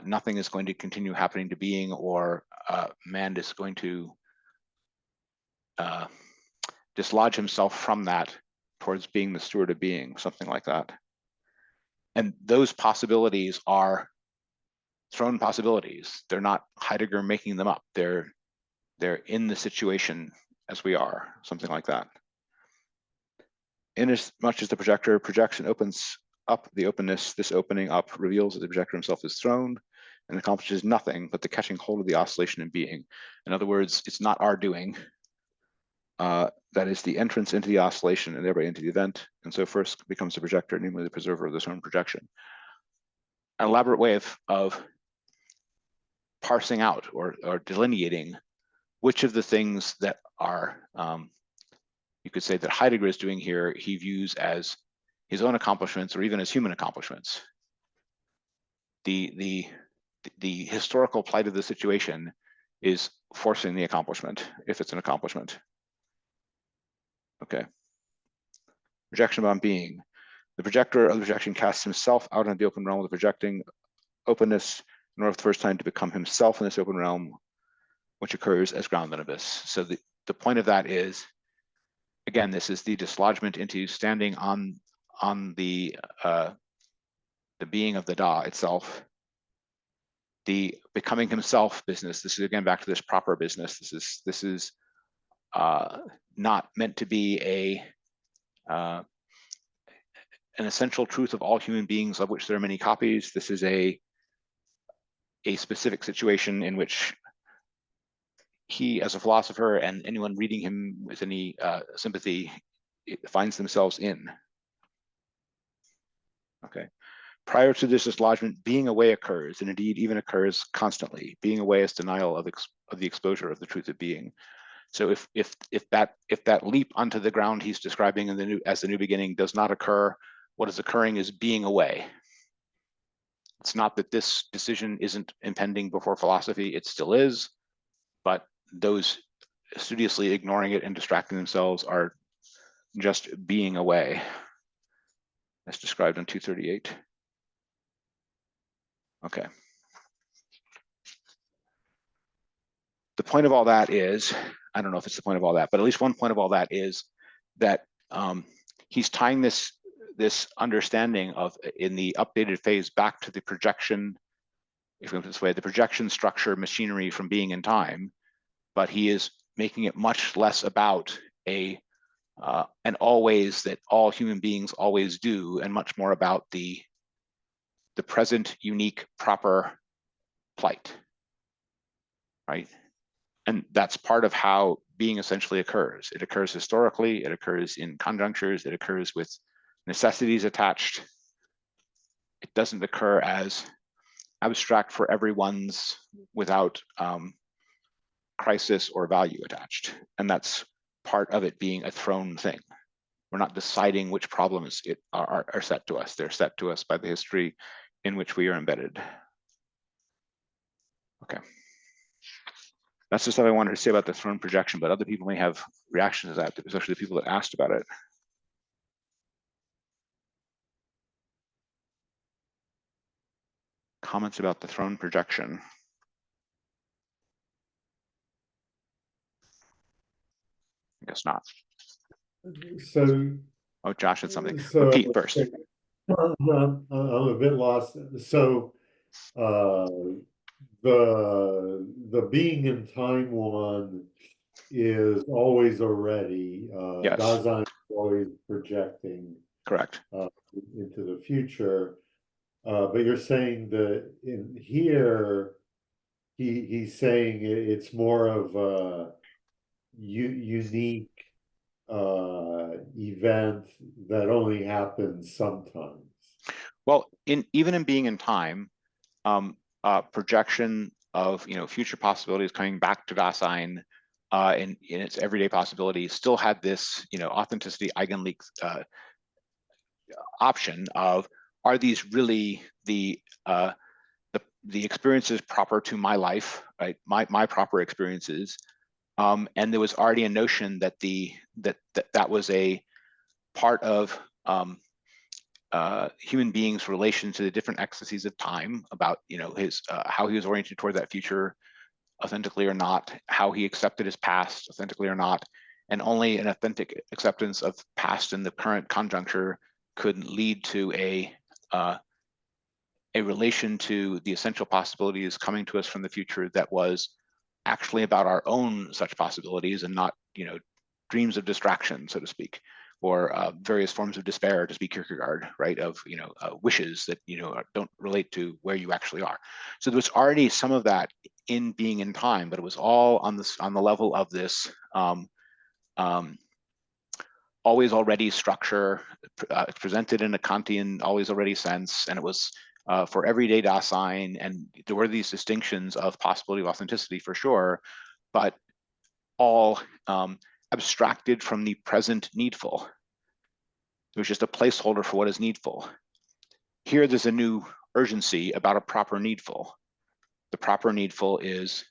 nothing is going to continue happening to being, or man is going to dislodge himself from that towards being the steward of being, something like that. And those possibilities are thrown possibilities. They're not Heidegger making them up. They're in the situation as we are, something like that. In as much as the projection opens up the openness, this opening up reveals that the projector himself is thrown and accomplishes nothing but the catching hold of the oscillation in being. In other words, it's not our doing. That is the entrance into the oscillation and thereby into the event. And so first becomes the projector, namely the preserver of this own projection. An elaborate way of parsing out or delineating which of the things that are, you could say that Heidegger is doing here, he views as his own accomplishments or even as human accomplishments. The historical plight of the situation is forcing the accomplishment, if it's an accomplishment. Okay. Projection on being. The projector of the projection casts himself out into the open realm of the projecting openness in order for the first time to become himself in this open realm, which occurs as ground and abyss. So the point of that is, again, this is the dislodgement into standing on the being of the Da itself. The becoming himself business. This is again back to this proper business. This is not meant to be an essential truth of all human beings, of which there are many copies. This is a specific situation in which he, as a philosopher, and anyone reading him with any sympathy, finds themselves in. Okay. Prior to this dislodgement, being away occurs, and indeed even occurs constantly. Being away is denial of the exposure of the truth of being. So if that leap onto the ground he's describing as the new beginning does not occur, what is occurring is being away. It's not that this decision isn't impending before philosophy, it still is, but those studiously ignoring it and distracting themselves are just being away, as described in 238. Okay. The point of all that is, I don't know if it's the point of all that, but at least one point of all that is that he's tying this understanding of, in the updated phase, back to the projection, if we put it this way, the projection structure machinery from being in time, but he is making it much less about a and always, that all human beings always do, and much more about the present, unique, proper plight, right? And that's part of how being essentially occurs. It occurs historically, it occurs in conjunctures, it occurs with necessities attached. It doesn't occur as abstract for everyone's without crisis or value attached. And that's part of it being a thrown thing. We're not deciding which problems are set to us. They're set to us by the history in which we are embedded. Okay. That's the stuff I wanted to say about the throne projection, but other people may have reactions to that, especially the people that asked about it. Comments about the throne projection? I guess not. So, Oh, Josh had something. so Pete first. I'm a bit lost. So, the being in time one is always already. Yes. Da-sein is always projecting Correct. into the future. But you're saying that in here, he's saying it's more of a unique event that only happens sometimes. Well, even in being in time, projection of future possibilities coming back to Da-sein in its everyday possibilities still had this authenticity eigenleak option of, are these really the experiences proper to my life, right? My proper experiences. And there was already a notion that that was a part of human beings' relation to the different ecstasies of time, about his how he was oriented toward that future authentically or not, how he accepted his past authentically or not, and only an authentic acceptance of past in the current conjuncture could lead to a relation to the essential possibilities coming to us from the future that was actually about our own such possibilities, and not dreams of distraction, so to speak, or various forms of despair, to speak Kierkegaard, right? Of wishes that don't relate to where you actually are. So there was already some of that in being in time, but it was all on the level of this always already structure, presented in a Kantian always already sense, and it was for everyday Da-sein, and there were these distinctions of possibility of authenticity for sure, but all abstracted from the present needful. It was just a placeholder for what is needful. Here there's a new urgency about a proper needful. The proper needful is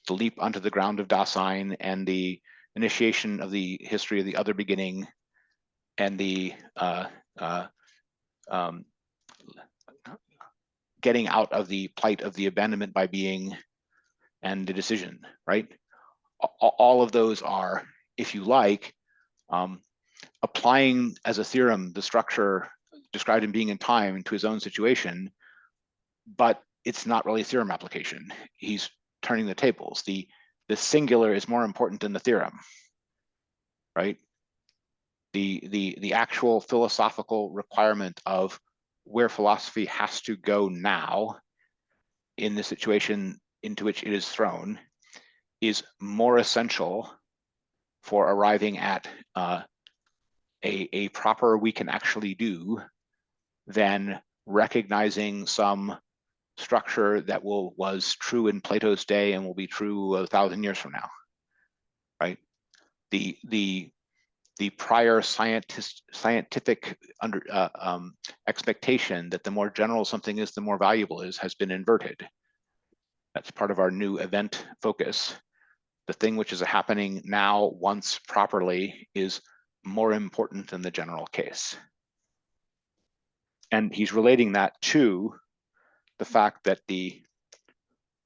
the leap onto the ground of Da-sein and the initiation of the history of the other beginning, and the getting out of the plight of the abandonment by being and the decision, right? All of those are, if you like, applying as a theorem the structure described in being in time to his own situation, but it's not really theorem application. He's turning the tables. The singular is more important than the theorem, right? The actual philosophical requirement of where philosophy has to go now in the situation into which it is thrown is more essential for arriving at a proper we can actually do than recognizing some structure that was true in Plato's day and will be true 1,000 years from now, right? The prior scientific expectation that the more general something is, the more valuable is, has been inverted. That's part of our new event focus. The thing which is happening now, once properly, is more important than the general case. And he's relating that to the fact that the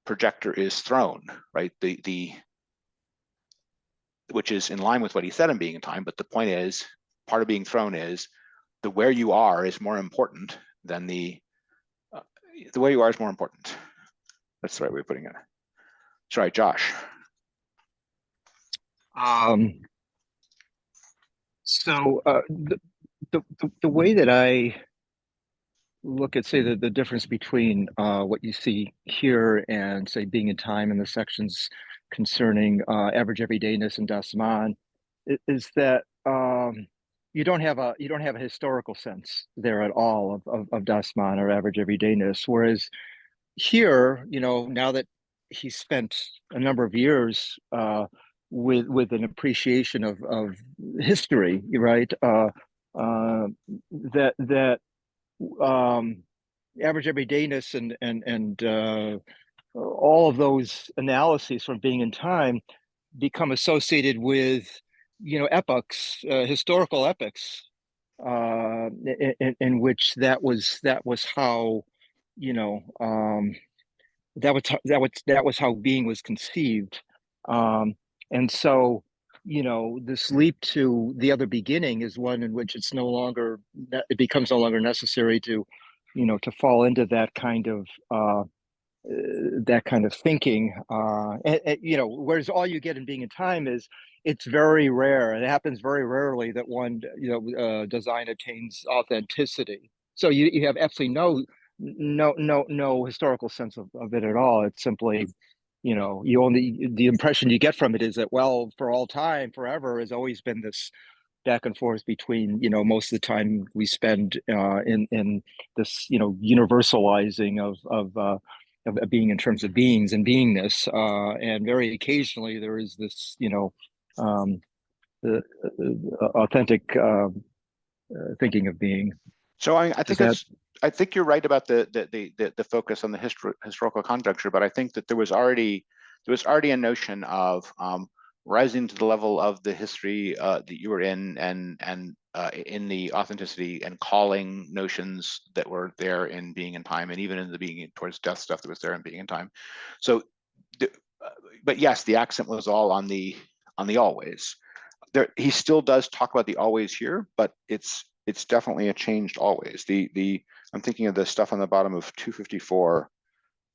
projector is thrown, right? Which is in line with what he said in being in time, but the point is, part of being thrown is the where you are is more important than the where you are is more important. That's the right way of putting it. Sorry, Josh. So the way that I look at, say, the difference between what you see here and, say, Being in Time in the sections concerning average everydayness and Da-sein is that you don't have a historical sense there at all of Da-sein or average everydayness, whereas here, now that he's spent a number of years with an appreciation of history, right? That average everydayness and all of those analyses from Being in Time become associated with epochs, historical epochs, in which that was how that was how being was conceived, and so this leap to the other beginning is one in which it becomes no longer necessary to to fall into that kind of thinking, whereas all you get in Being in Time is it's very rare. It happens very rarely that one Da-sein attains authenticity. So you have absolutely no historical sense of it at all. It's simply, the impression you get from it is that, well, for all time, forever, has always been this back and forth between, most of the time we spend in this, universalizing of being in terms of beings and beingness, and very occasionally there is this, authentic thinking of being. So I think you're right about the focus on the historical conjuncture, but I think that there was already a notion of rising to the level of the history that you were in, and in the authenticity and calling notions that were there in Being in Time, and even in the Being Towards Death stuff that was there in Being in Time. So, but yes, the accent was all on the always. There, he still does talk about the always here, but it's definitely a changed always. I'm thinking of the stuff on the bottom of 254,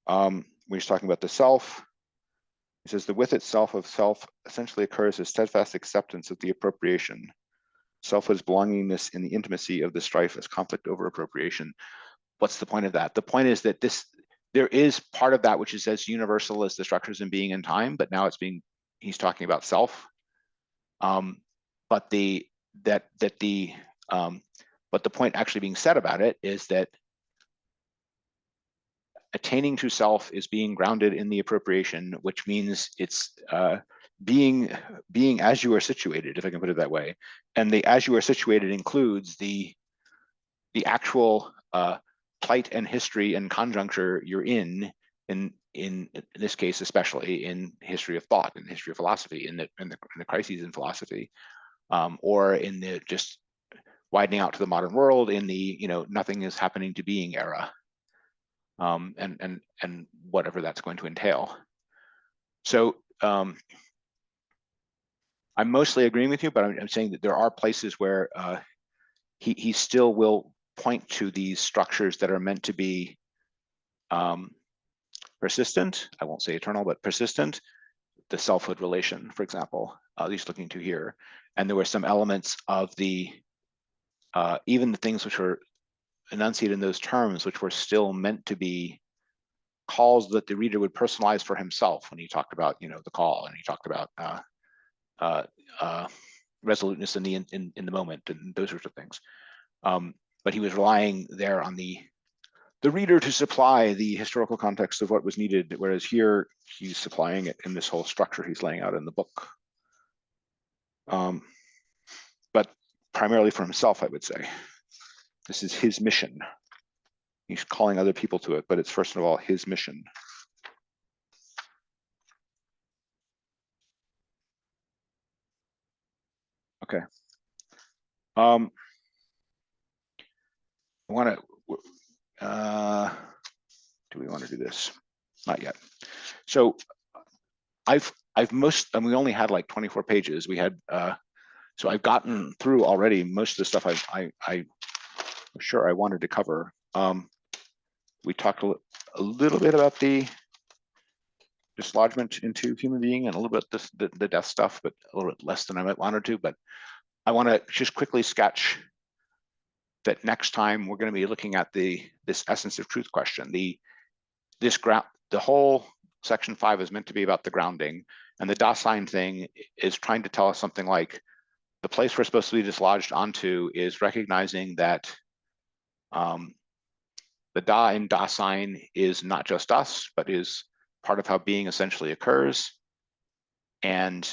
when he's talking about the self. He says the with itself of self essentially occurs as steadfast acceptance of the appropriation. Selfhood's belongingness in the intimacy of the strife as conflict over appropriation. What's the point of that? The point is that there is part of that which is as universal as the structures in Being in Time, but now he's talking about self. But the point actually being said about it is that attaining to self is being grounded in the appropriation, which means it's being as you are situated, if I can put it that way. And the as you are situated includes the actual plight and history and conjuncture you're in this case, especially in history of thought, in history of philosophy, in the crises in philosophy, or in the just widening out to the modern world, in the nothing is happening to being era, and whatever that's going to entail. So I'm mostly agreeing with you, but I'm saying that there are places where he still will point to these structures that are meant to be persistent. I won't say eternal, but persistent. The selfhood relation, for example, he's looking to here. And there were some elements of the, even the things which were enunciated in those terms, which were still meant to be calls that the reader would personalize for himself when he talked about, the call, and he talked about resoluteness in the moment and those sorts of things. But he was relying there on the reader to supply the historical context of what was needed, whereas here he's supplying it in this whole structure he's laying out in the book. But primarily for himself, I would say. This is his mission. He's calling other people to it, but it's first of all his mission. Okay. I want to. Do we want to do this? Not yet. So and we only had like 24 pages. We had so I've gotten through already most of the stuff I was sure I wanted to cover. We talked a little bit about the dislodgement into human being and a little bit the death stuff, but a little bit less than I might wanted to. But I want to just quickly sketch that next time we're going to be looking at this essence of truth question. The whole section 5 is meant to be about the grounding, and the Da-sein thing is trying to tell us something like the place we're supposed to be dislodged onto is recognizing that the Da in Da-sein is not just us, but is part of how being essentially occurs, and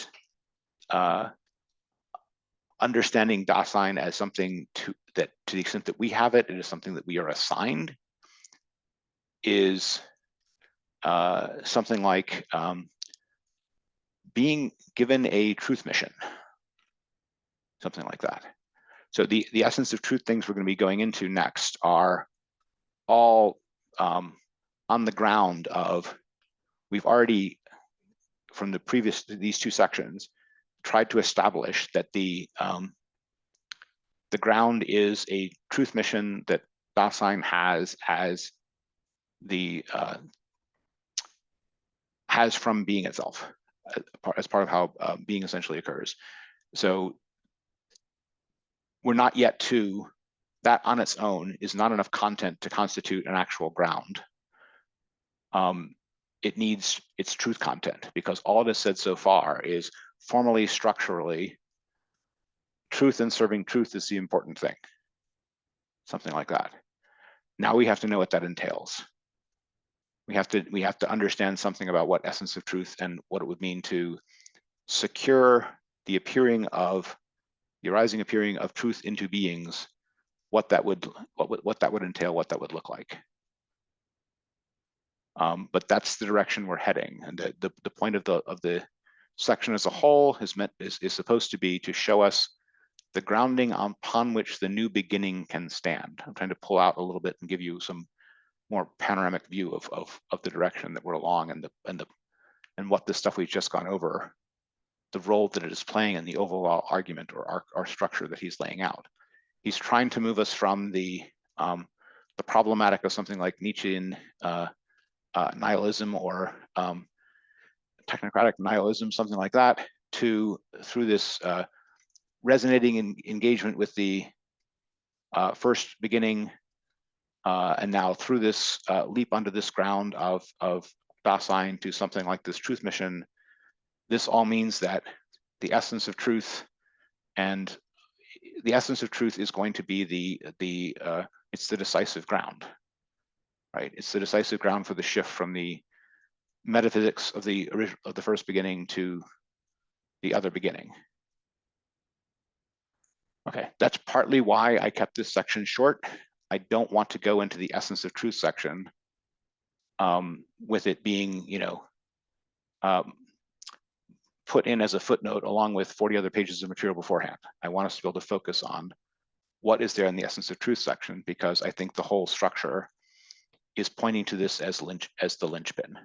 understanding Da-sein as something that to the extent that we have it, it is something that we are assigned, is something like being given a truth mission, something like that. So the essence of truth things we're going to be going into next are all on the ground of, we've already, from the previous, these two sections, tried to establish that the ground is a truth mission that Da-sein has as has from being itself, as part of how being essentially occurs. So we're not yet to, that on its own is not enough content to constitute an actual ground. It needs its truth content, because all it has said so far is formally, structurally, truth and serving truth is the important thing. Something like that. Now we have to know what that entails. We have to understand something about what essence of truth and what it would mean to secure the arising appearing of truth into beings, what that would entail, what that would look like. But that's the direction we're heading, and the point of the section as a whole is supposed to be to show us the grounding upon which the new beginning can stand. I'm trying to pull out a little bit and give you some more panoramic view of the direction that we're along, and what the stuff we've just gone over, the role that it is playing in the overall argument or our structure that he's laying out. He's trying to move us from the problematic of something like Nietzschean nihilism or technocratic nihilism, something like that, through this resonating engagement with the first beginning, and now through this leap onto this ground of Da-sein to something like this truth mission. This all means that the essence of truth, and the essence of truth is going to be it's the decisive ground, right? It's the decisive ground for the shift from the metaphysics of the first beginning to the other beginning. Okay, that's partly why I kept this section short. I don't want to go into the essence of truth section with it being, put in as a footnote along with 40 other pages of material beforehand. I want us to be able to focus on what is there in the essence of truth section, because I think the whole structure is pointing to this as the linchpin.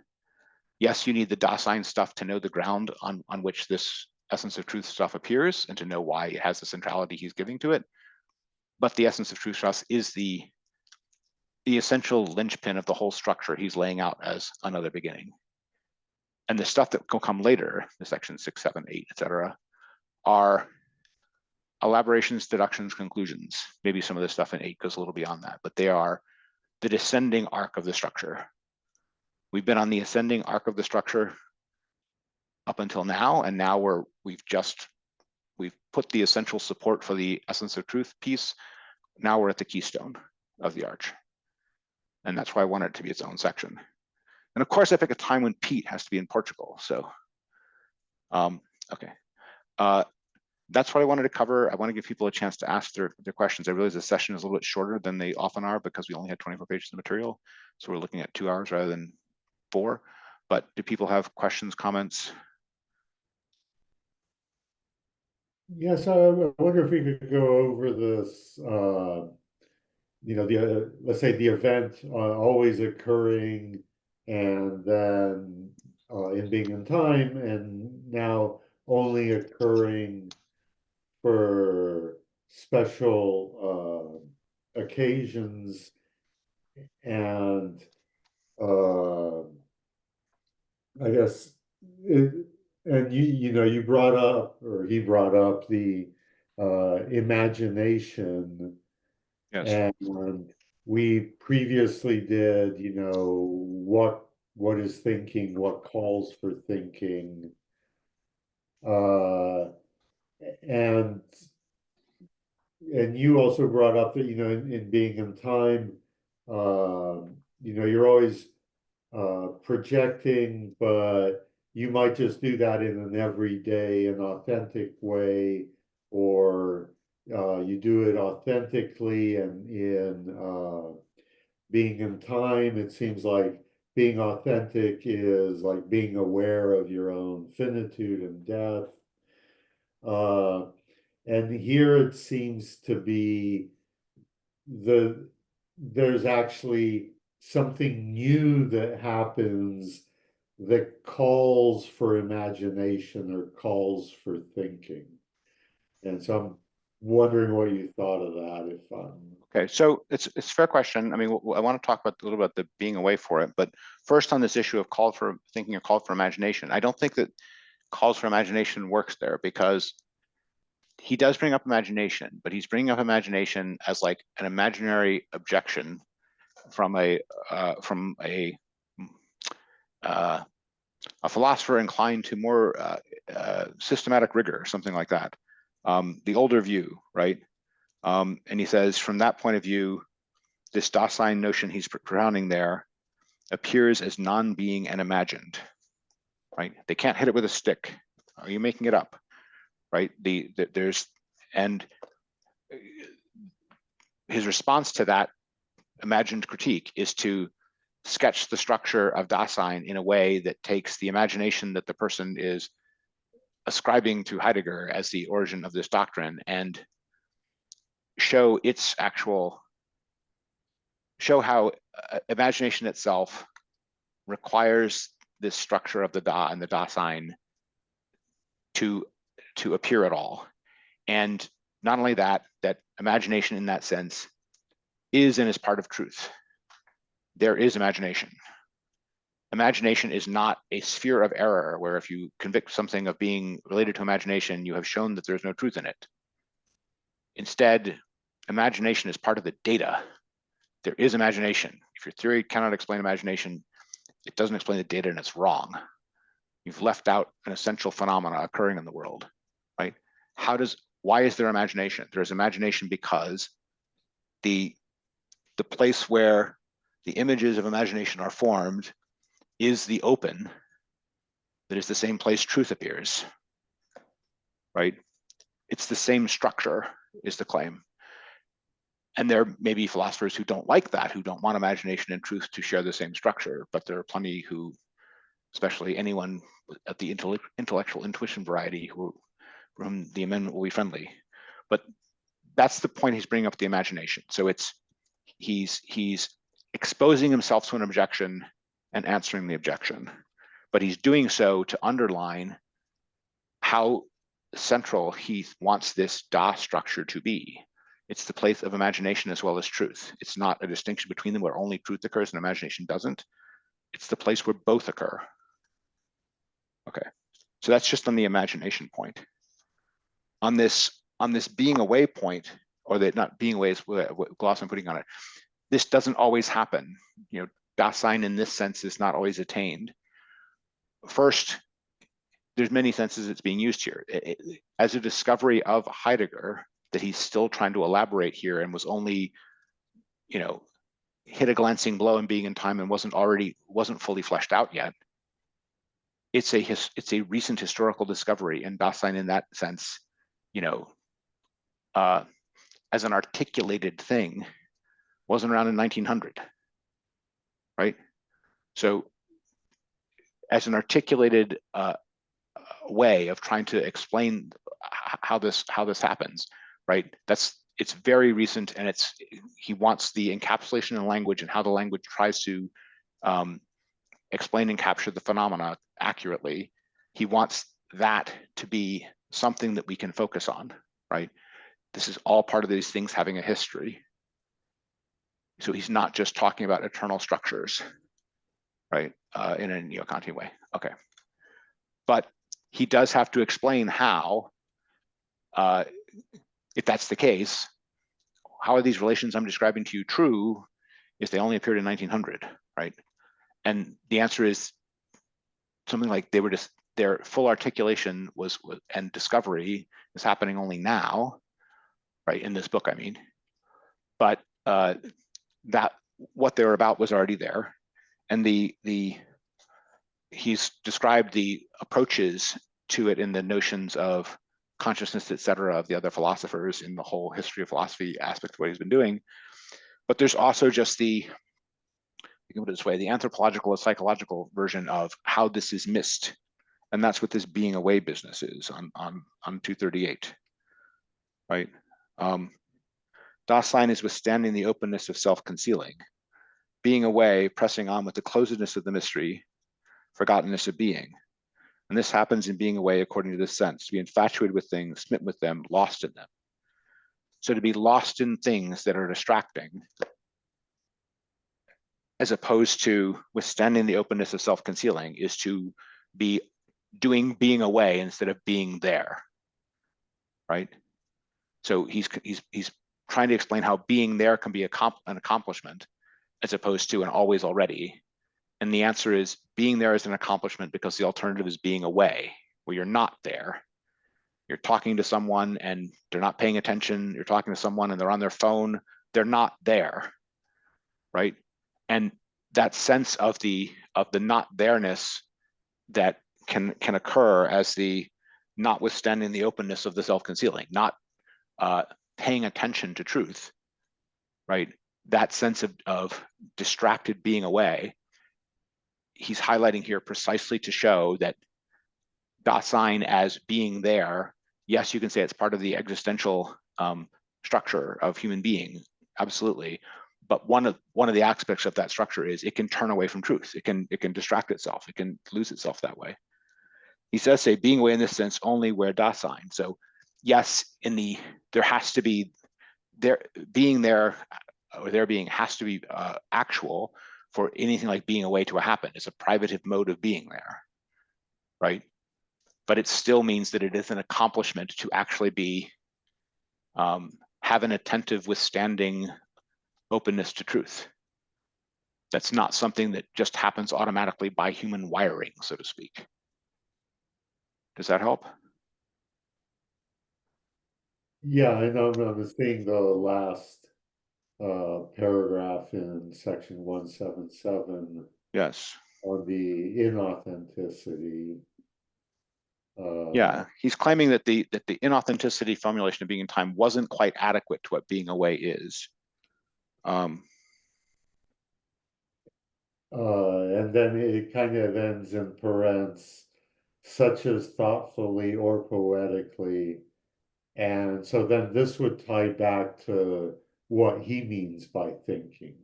Yes, you need the Da-sein stuff to know the ground on which this essence of truth stuff appears and to know why it has the centrality he's giving to it. But the essence of truth stuff is the essential linchpin of the whole structure he's laying out as another beginning. And the stuff that will come later, the section 6, 7, 8, etc., are elaborations, deductions, conclusions. Maybe some of the stuff in 8 goes a little beyond that, but they are the descending arc of the structure. We've been on the ascending arc of the structure up until now, and now we've put the essential support for the essence of truth piece. Now we're at the keystone of the arch. And that's why I want it to be its own section. And of course, I pick a time when Pete has to be in Portugal. So, okay. That's what I wanted to cover. I want to give people a chance to ask their questions. I realize the session is a little bit shorter than they often are because we only had 24 pages of material. So we're looking at 2 hours rather than 4. But do people have questions, comments? Yes, I wonder if we could go over this, let's say the event always occurring and then in being in time, and now only occurring for special occasions, and I guess and you brought up, or he brought up, the imagination. Yes. And we previously did, what is thinking, what calls for thinking. And you also brought up that, in being in time, you're always projecting, but you might just do that in an everyday and authentic way, or you do it authentically and in being in time. It seems like being authentic is like being aware of your own finitude and death. Uh, and here it seems to be there's actually something new that happens that calls for imagination or calls for thinking. And so I'm wondering what you thought of that, if Okay, so it's a fair question. I mean, I want to talk about a little bit the being away for it, but first on this issue of call for thinking or call for imagination, I don't think that calls for imagination works there, because he does bring up imagination, but he's bringing up imagination as like an imaginary objection from a philosopher inclined to more systematic rigor, or something like that. The older view, right? And he says, from that point of view, this Da-sein notion he's propounding there appears as non-being and imagined, right? They can't hit it with a stick. Are you making it up, right? And his response to that imagined critique is to sketch the structure of Da-sein in a way that takes the imagination that the person is ascribing to Heidegger as the origin of this doctrine and show how imagination itself requires this structure of the Da and the Da-sein to appear at all. And not only that imagination in that sense is and is part of truth. There is imagination. Imagination is not a sphere of error where if you convict something of being related to imagination, you have shown that there's no truth in it. Instead, imagination is part of the data. There is imagination. If your theory cannot explain imagination, it doesn't explain the data and it's wrong. You've left out an essential phenomena occurring in the world, right? Why is there imagination? There's imagination because the place where the images of imagination are formed is the open, that is the same place truth appears, right? It's the same structure is the claim. And there may be philosophers who don't like that, who don't want imagination and truth to share the same structure, but there are plenty who, especially anyone at the intellectual intuition variety, whom the amendment will be friendly. But that's the point he's bringing up, the imagination. So he's exposing himself to an objection and answering the objection, but he's doing so to underline how central he wants this Da structure to be. It's the place of imagination as well as truth. It's not a distinction between them where only truth occurs and imagination doesn't. It's the place where both occur. Okay, so that's just on the imagination point. On this being away point, or that not being away is what gloss I'm putting on it. This doesn't always happen. Da-sein in this sense is not always attained. First, there's many senses it's being used here. As a discovery of Heidegger that he's still trying to elaborate here and was only, hit a glancing blow in being in time and wasn't fully fleshed out yet. It's a recent historical discovery, and Da-sein in that sense, as an articulated thing, wasn't around in 1900, right? So as an articulated way of trying to explain how this happens, right? It's very recent, and he wants the encapsulation in language and how the language tries to explain and capture the phenomena accurately. He wants that to be something that we can focus on, right? This is all part of these things having a history. So he's not just talking about eternal structures, right? In a neo-Kantian way. Okay. But he does have to explain how if that's the case, how are these relations I'm describing to you true if they only appeared in 1900, right? And the answer is something like they were just, their full articulation was and discovery is happening only now, right? In this book, I mean, but that what they were about was already there, and he's described the approaches to it in the notions of consciousness, etc., of the other philosophers in the whole history of philosophy aspect of what he's been doing. But there's also just the, you can put it this way, the anthropological or psychological version of how this is missed. And that's what this being away business is on 238, right? Da-sein is withstanding the openness of self-concealing, being away, pressing on with the closedness of the mystery, forgottenness of being. And this happens in being away according to this sense, to be infatuated with things, smitten with them, lost in them. So to be lost in things that are distracting, as opposed to withstanding the openness of self-concealing, is to be doing being away instead of being there, right? So he's trying to explain how being there can be an accomplishment as opposed to an always already. And the answer is being there is an accomplishment because the alternative is being away, where you're not there. You're talking to someone and they're not paying attention. You're talking to someone and they're on their phone. They're not there, right? And that sense of the not there-ness that can occur as the notwithstanding the openness of the self-concealing, not paying attention to truth, right? That sense of distracted being away, he's highlighting here precisely to show that Da-sein as being there, yes, you can say it's part of the existential structure of human beings, absolutely. But one of the aspects of that structure is it can turn away from truth. It can distract itself. It can lose itself that way. He says, say, being away in this sense only where Da-sein. So yes, there has to be being there, or there being has to be actual for anything like being away to happen. It's a privative mode of being there, right? But it still means that it is an accomplishment to actually be have an attentive, withstanding openness to truth. That's not something that just happens automatically by human wiring, so to speak. Does that help? Yeah, I know I'm seeing the last paragraph in section 177 Yes. on the inauthenticity. Yeah, he's claiming that the inauthenticity formulation of being in time wasn't quite adequate to what being away is. And then it kind of ends in parens, such as thoughtfully or poetically. And so then this would tie back to what he means by thinking.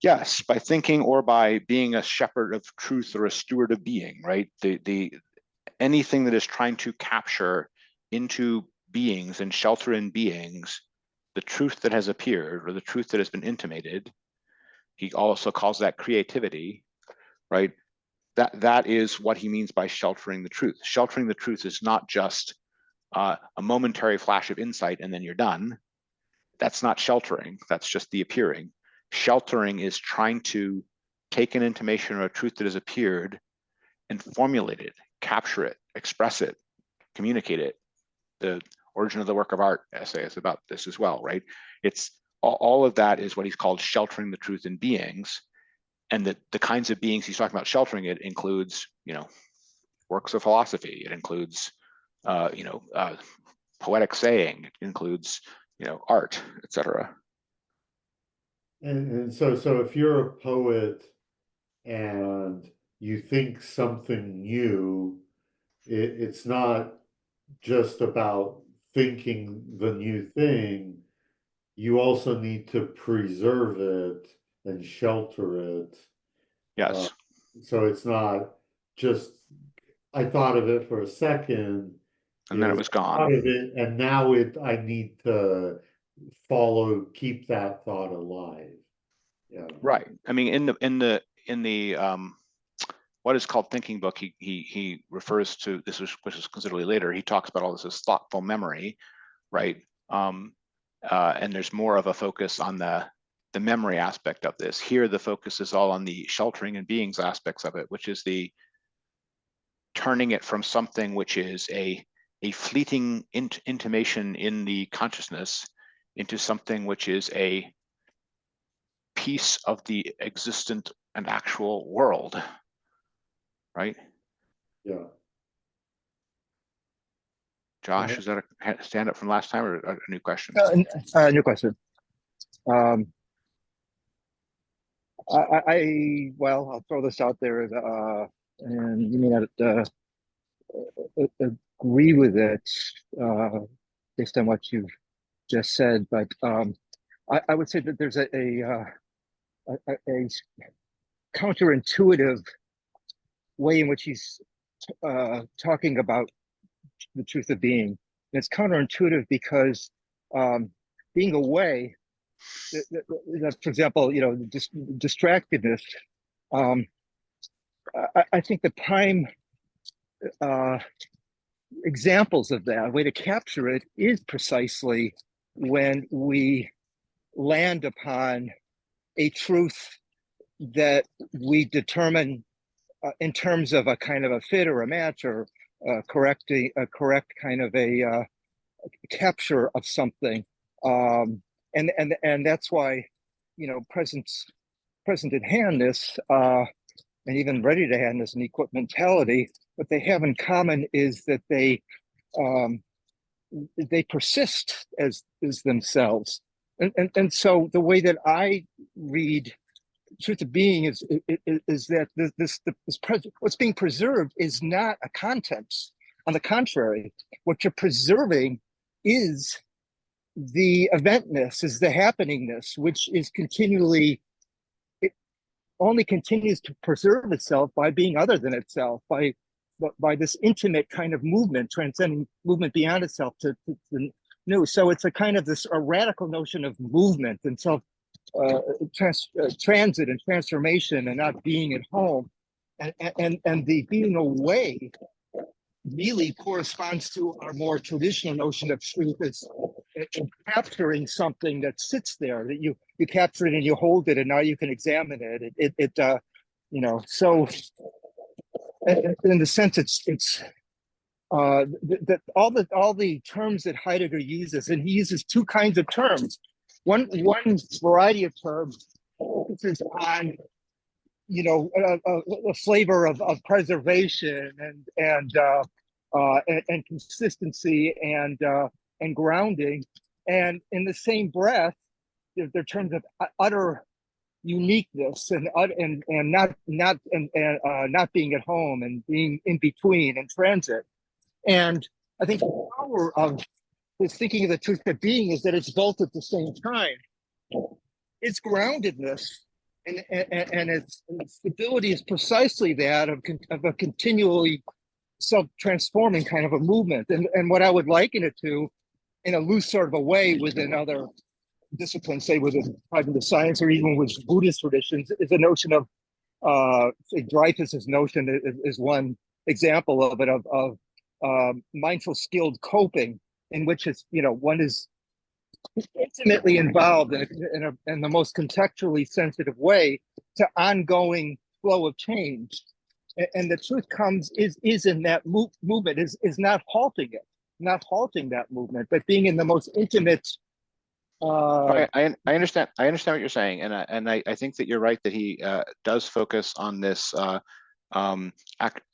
Yes, by thinking or by being a shepherd of truth or a steward of being, right? Anything that is trying to capture into beings and shelter in beings the truth that has appeared or the truth that has been intimated. He also calls that creativity, right? That is what he means by sheltering the truth. Sheltering the truth is not just a momentary flash of insight and then you're done. That's not sheltering. That's just the appearing. Sheltering is trying to take an intimation or a truth that has appeared and formulate it, capture it, express it, communicate it. The Origin of the Work of Art essay is about this as well, right? It's all of that is what he's called sheltering the truth in beings. And the kinds of beings he's talking about sheltering it includes, works of philosophy. It includes, poetic saying. It includes, art, etc. And so if you're a poet and you think something new, it's not just about thinking the new thing. You also need to preserve it and shelter it. Yes. So it's not just, I thought of it for a second. And then it was I thought gone. of it, and now I need to keep that thought alive. Yeah. Right. I mean, in the what is called thinking book, he refers to this, which is considerably later. He talks about all this as thoughtful memory, right? And there's more of a focus on the memory aspect of this. Here, the focus is all on the sheltering and beings aspects of it, which is the turning it from something which is a fleeting intimation in the consciousness into something which is a piece of the existent and actual world, right? Yeah. Josh, is that a stand up from last time or a new question? New question. Well, I'll throw this out there, and you may not agree with it based on what you've just said, but I would say that there's a counterintuitive way in which he's talking about the truth of being. And it's counterintuitive because being away, for example, distractedness. I think the prime examples of that, a way to capture it, is precisely when we land upon a truth that we determine in terms of a kind of a fit or a match or a correct kind of a capture of something, and that's why present at handness and even ready to handness and equip mentality, what they have in common is that they persist as themselves, and so the way that I read truth of being is that what's being preserved is not a content. On the contrary, what you're preserving is the eventness, is the happeningness, which is continually, it only continues to preserve itself by being other than itself, by this intimate kind of movement, transcending movement beyond itself to new. So it's a kind of a radical notion of movement and self transit and transformation, and not being at home, and the being away really corresponds to our more traditional notion of truth as capturing something that sits there, that you capture it and you hold it and now you can examine it. So in the sense it's that all the terms that Heidegger uses, and he uses two kinds of terms. One variety of terms focuses on a flavor of preservation and consistency and grounding, and in the same breath, they're terms of utter uniqueness and not being at home and being in between and transit. And I think the power of this thinking of the truth of being is that it's both at the same time. Its groundedness and its stability is precisely that of a continually self-transforming kind of a movement. And what I would liken it to, in a loose sort of a way within other disciplines, say within cognitive science or even with Buddhist traditions, is a notion of, say Dreyfus's notion is one example of it, of mindful skilled coping, in which it's, one is intimately involved in the most contextually sensitive way to ongoing flow of change. And the truth is in that movement, is not halting it, not halting that movement, but being in the most intimate. I understand what you're saying, and I think that you're right that he does focus on this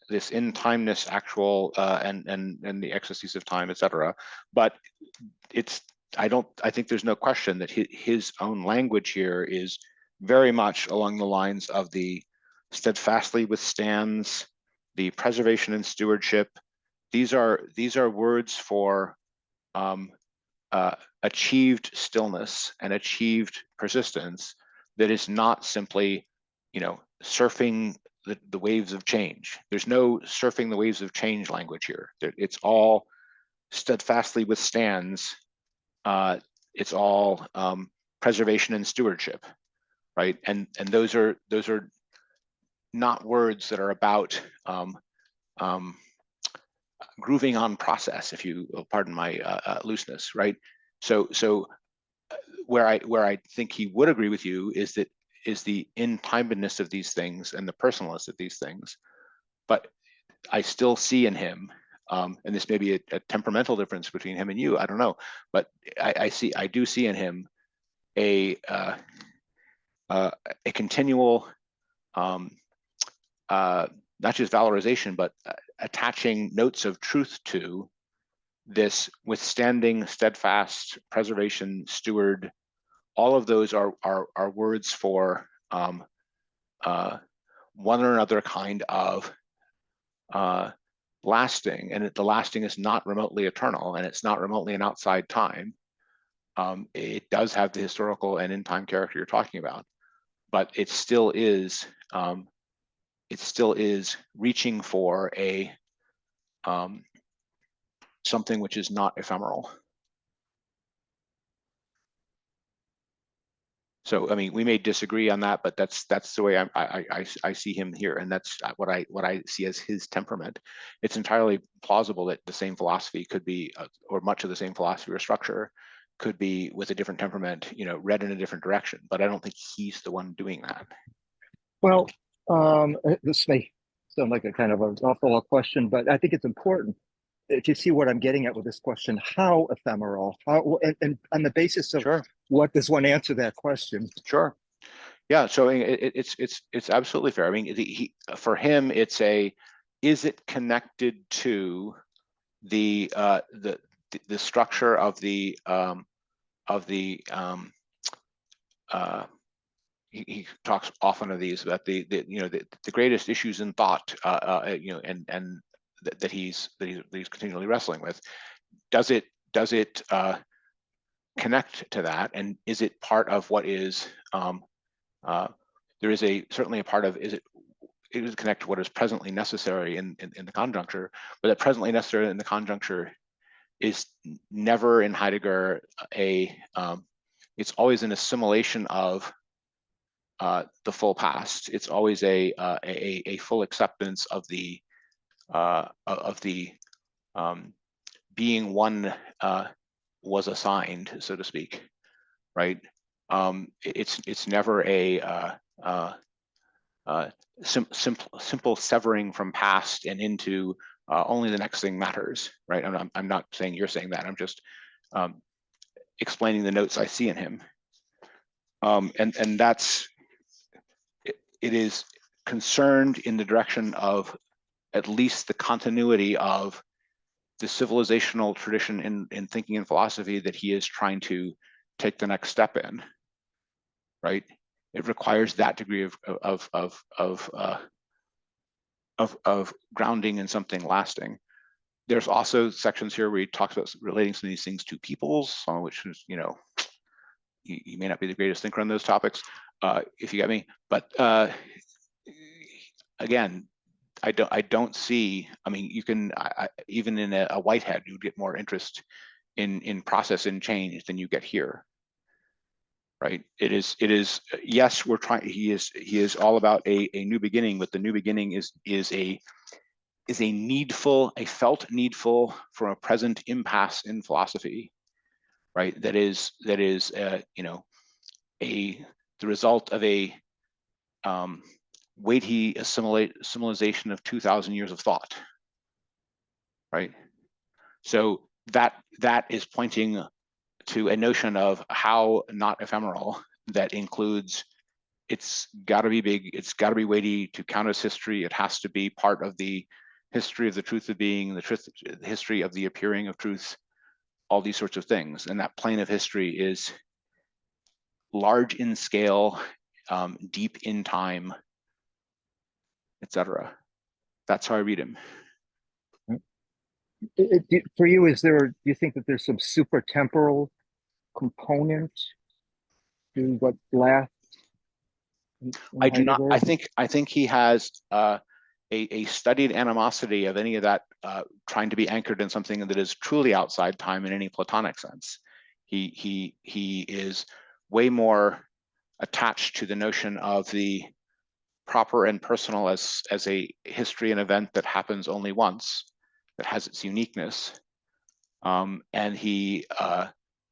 this in timeness, actual, and the ecstasies of time, etc. But I think there's no question that his own language here is very much along the lines of the steadfastly withstands, the preservation and stewardship. These are words for achieved stillness and achieved persistence that is not simply, surfing the waves of change. There's no surfing the waves of change language here. It's all steadfastly withstands. It's all preservation and stewardship, right? And those are not words that are about grooving on process, if you pardon my looseness, right? So where I think he would agree with you is the in-timedness of these things and the personalness of these things. But I still see in him, and this may be a temperamental difference between him and you, I don't know, but I do see in him a continual not just valorization, but attaching notes of truth to this withstanding, steadfast, preservation, steward. All of those are words for one or another kind of lasting, and the lasting is not remotely eternal, and it's not remotely an outside time. It does have the historical and in-time character you're talking about, but it still is reaching for a something which is not ephemeral. So I mean, we may disagree on that, but that's the way I see him here, and that's what I see as his temperament. It's entirely plausible that the same philosophy could be, or much of the same philosophy or structure, could be with a different temperament, read in a different direction. But I don't think he's the one doing that. Well, this may sound like a kind of an awful question, but I think it's important to see what I'm getting at with this question. How ephemeral? How, and on the basis of Sure. what does one answer that question? Sure. Yeah. So it's absolutely fair. I mean, for him, it's is it connected to the structure of the he talks often of these, about the greatest issues in thought, and that he's continually wrestling with. Does it connect to that, and is it part of what is there is certainly a part of, it is connect to what is presently necessary in the conjuncture, but that presently necessary in the conjuncture is never in Heidegger it's always an assimilation of the full past. It's always a full acceptance of the being one was assigned, so to speak, right? It's never a simple severing from past and into only the next thing matters, right? I'm not saying you're saying that. I'm just explaining the notes I see in him, and that's it is concerned in the direction of at least the continuity of the civilizational tradition in thinking and philosophy that he is trying to take the next step in, right? It requires that degree of grounding in something lasting. There's also sections here where he talks about relating some of these things to peoples, some of which is, you may not be the greatest thinker on those topics, if you get me. But again, I don't see. I mean, you can even in a Whitehead, you'd get more interest in process and change than you get here, right? It is. Yes, we're trying. He is all about a new beginning, but the new beginning is a felt needful from a present impasse in philosophy, right? That is the result of a weighty assimilation of 2,000 years of thought, right? So that is pointing to a notion of how not ephemeral that includes. It's got to be big. It's got to be weighty to count as history. It has to be part of the history of the truth of being, the history of the appearing of truth, all these sorts of things. And that plane of history is large in scale, deep in time, etc. That's how I read him. For you, do you think that there's some supertemporal component to what lasts? I do not. I think he has a studied animosity of any of that trying to be anchored in something that is truly outside time in any Platonic sense. He is way more attached to the notion of the proper and personal as a history and event that happens only once, that has its uniqueness, and he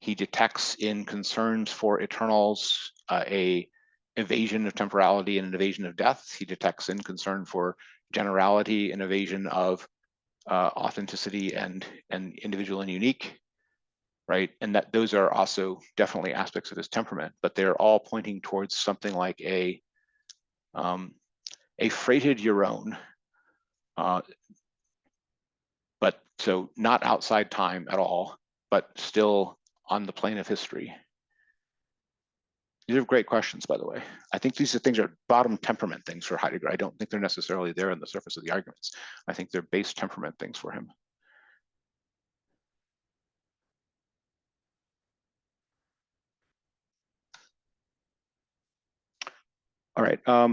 detects in concerns for eternals a evasion of temporality and an evasion of death. He detects in concern for generality an evasion of authenticity and individual and unique, right? And that those are also definitely aspects of his temperament, but they're all pointing towards something like a freighted Euron, but so not outside time at all, but still on the plane of history. These are great questions, by the way. I think these things are bottom temperament things for Heidegger. I don't think they're necessarily there on the surface of the arguments. I think they're base temperament things for him. All right. I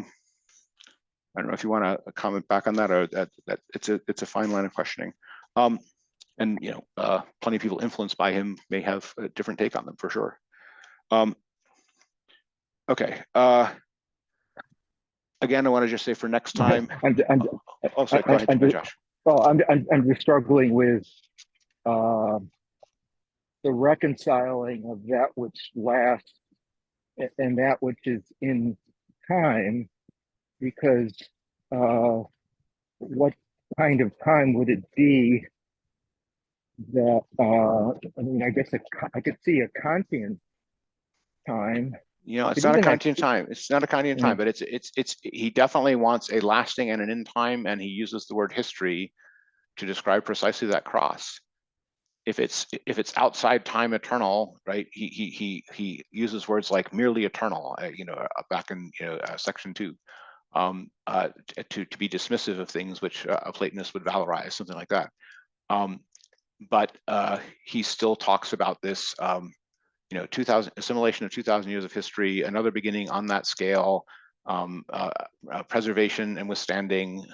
don't know if you want to comment back on that, or that it's a fine line of questioning. And you know, plenty of people influenced by him may have a different take on them for sure. Okay. Again, I want to just say for next time. Oh, sorry. Go ahead, Josh. Well, I'm just struggling with the reconciling of that which lasts and that which is in time, because what kind of time would it be that I mean, I guess I could see a Kantian time. You know, it's not a Kantian time. It's not a Kantian time, but it's he definitely wants a lasting and an in time, and he uses the word history to describe precisely that cross. If it's outside time eternal, right? He uses words like merely eternal, you know, back in section 2, to be dismissive of things which a Platonist would valorize, something like that. But he still talks about this, you know, 2000 assimilation of 2,000 years of history, another beginning on that scale, preservation and withstanding,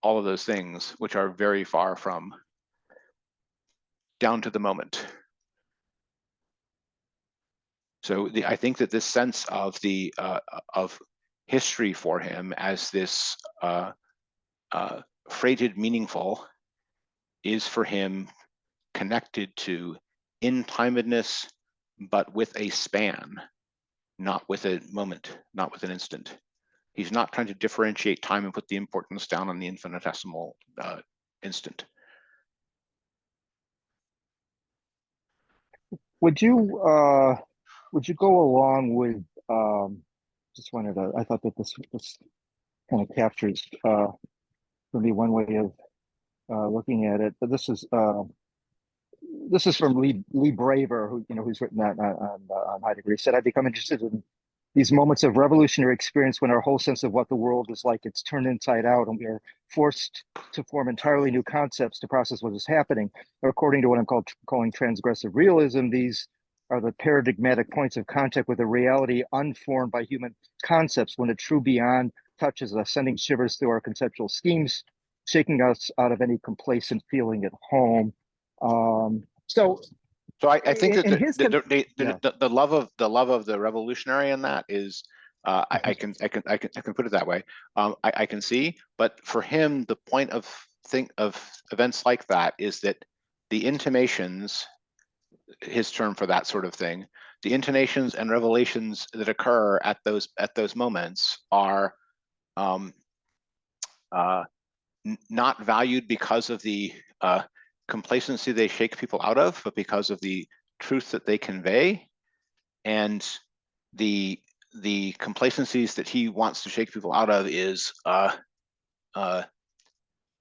all of those things, which are very far from down to the moment. So I think that this sense of the of history for him as this freighted meaningful is for him connected to in-timedness, but with a span, not with a moment, not with an instant. He's not trying to differentiate time and put the importance down on the infinitesimal instant. Would you go along with just wanted to, I thought that this kind of captures for me one way of looking at it, but this is from Lee Braver, who who's written that on Heidegger. He said, "I become interested in these moments of revolutionary experience when our whole sense of what the world is like, it's turned inside out, and we are forced to form entirely new concepts to process what is happening. According to what I'm calling transgressive realism, these are the paradigmatic points of contact with a reality unformed by human concepts, when a true beyond touches us, sending shivers through our conceptual schemes, shaking us out of any complacent feeling at home." So I think that the love of the revolutionary in that is I can put it that way. I can see, but for him, the point of events like that is that the intimations, his term for that sort of thing, the intonations and revelations that occur at those moments are not valued because of the complacency they shake people out of, but because of the truth that they convey, and the complacencies that he wants to shake people out of is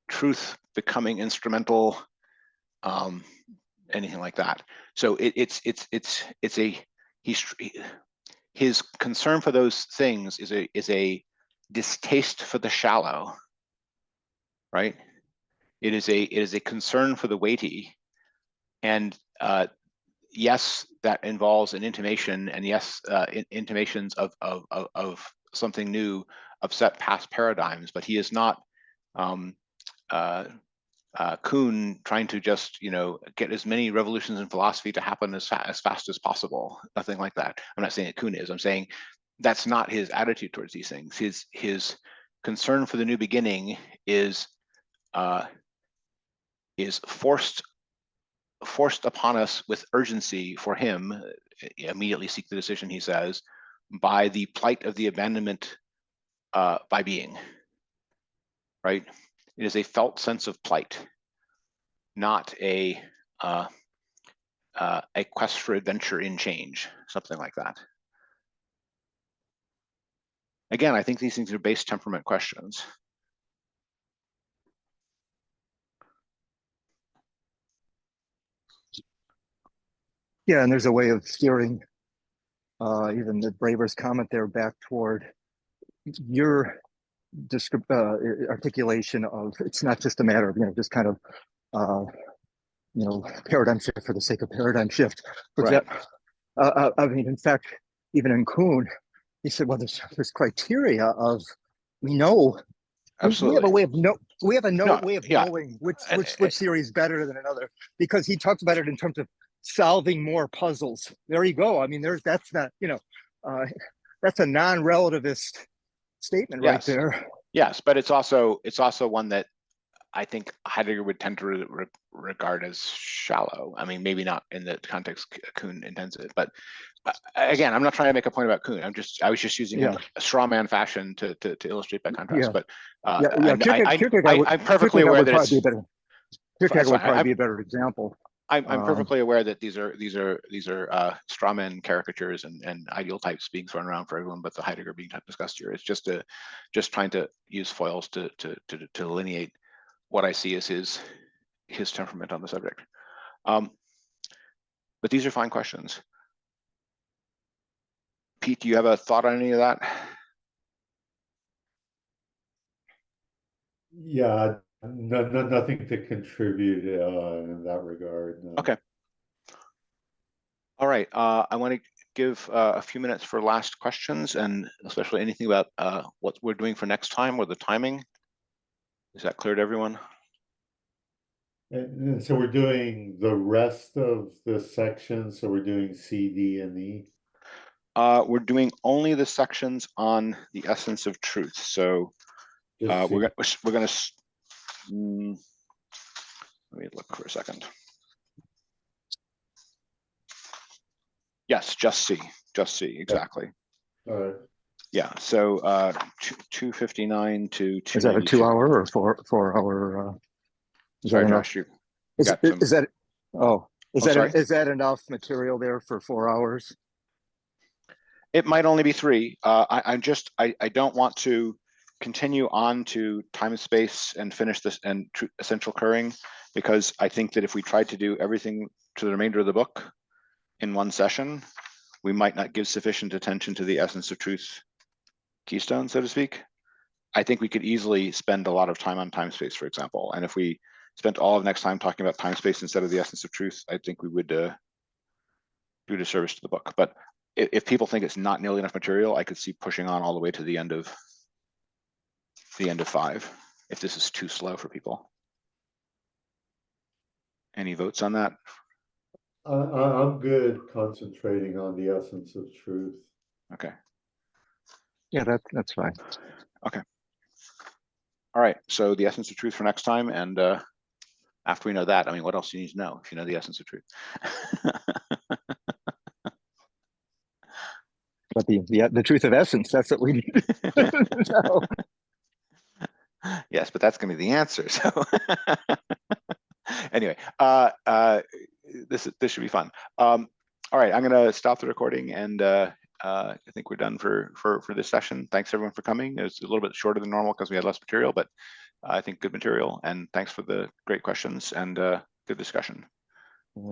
truth becoming instrumental, anything like that. So his concern for those things is a distaste for the shallow, right? It is a concern for the weighty, and yes, that involves an intimation, and yes, intimations of something new, upset past paradigms. But he is not Kuhn trying to just get as many revolutions in philosophy to happen as fast as possible. Nothing like that. I'm not saying that Kuhn is. I'm saying that's not his attitude towards these things. His concern for the new beginning is is forced upon us with urgency for him, immediately seek the decision, he says, by the plight of the abandonment by being, right? It is a felt sense of plight, not a quest for adventure in change, something like that. Again, I think these things are base temperament questions. Yeah, and there's a way of steering even the Braver's comment there back toward your articulation of it's not just a matter of, just kind of, paradigm shift for the sake of paradigm shift. Right. I mean, in fact, even in Kuhn, he said, well, there's criteria of, we know, Absolutely. we have a way of way of yeah. knowing which theory is better than another, because he talks about it in terms of solving more puzzles. There you go. I mean, that's not, that's a non-relativist statement right there. Yes, but it's also one that I think Heidegger would tend to regard as shallow. I mean, maybe not in the context Kuhn intends it, but again, I'm not trying to make a point about Kuhn. I was just using a straw man fashion to illustrate by contrast. But I'm perfectly aware that it's Kierkegaard would probably be a better example. I'm perfectly aware that these are straw man caricatures and ideal types being thrown around for everyone but the Heidegger being discussed here. It's just trying to use foils to delineate what I see as his temperament on the subject. But these are fine questions. Pete, do you have a thought on any of that? Yeah, nothing to contribute in that regard. No. Okay. All right. I want to give a few minutes for last questions, and especially anything about what we're doing for next time or the timing. Is that clear to everyone? And so we're doing the rest of the section. So we're doing C, D, and E. We're doing only the sections on the essence of truth. So we're gonna. Let me look for a second. Yes, just C, exactly. All right. Yeah, so 259 to 292. Is that a 2 hour or 4 hour? Sorry, Josh, is that enough material there for 4 hours? It might only be 3. I don't want to continue on to time and space and finish this and essential curring, because I think that if we tried to do everything to the remainder of the book in one session, we might not give sufficient attention to the essence of truth keystone, so to speak. I think we could easily spend a lot of time on time space, for example. And if we spent all of next time talking about time space instead of the essence of truth, I think we would do a disservice to the book. But if people think it's not nearly enough material, I could see pushing on all the way to the end of 5, if this is too slow for people. Any votes on that? I'm good concentrating on the essence of truth. Okay. Yeah, that's fine. Okay. All right. So the essence of truth for next time, and after we know that, I mean, what else do you need to know if you know the essence of truth? But the truth of essence, that's what we need. No. Yes, but that's going to be the answer. So anyway, this should be fun. All right, I'm going to stop the recording, and I think we're done for this session. Thanks everyone for coming. It was a little bit shorter than normal because we had less material, but I think good material. And thanks for the great questions and good discussion.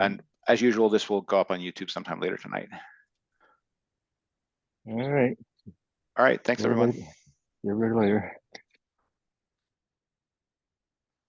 And as usual, this will go up on YouTube sometime later tonight. All right. All right. Thanks, everyone. You're later.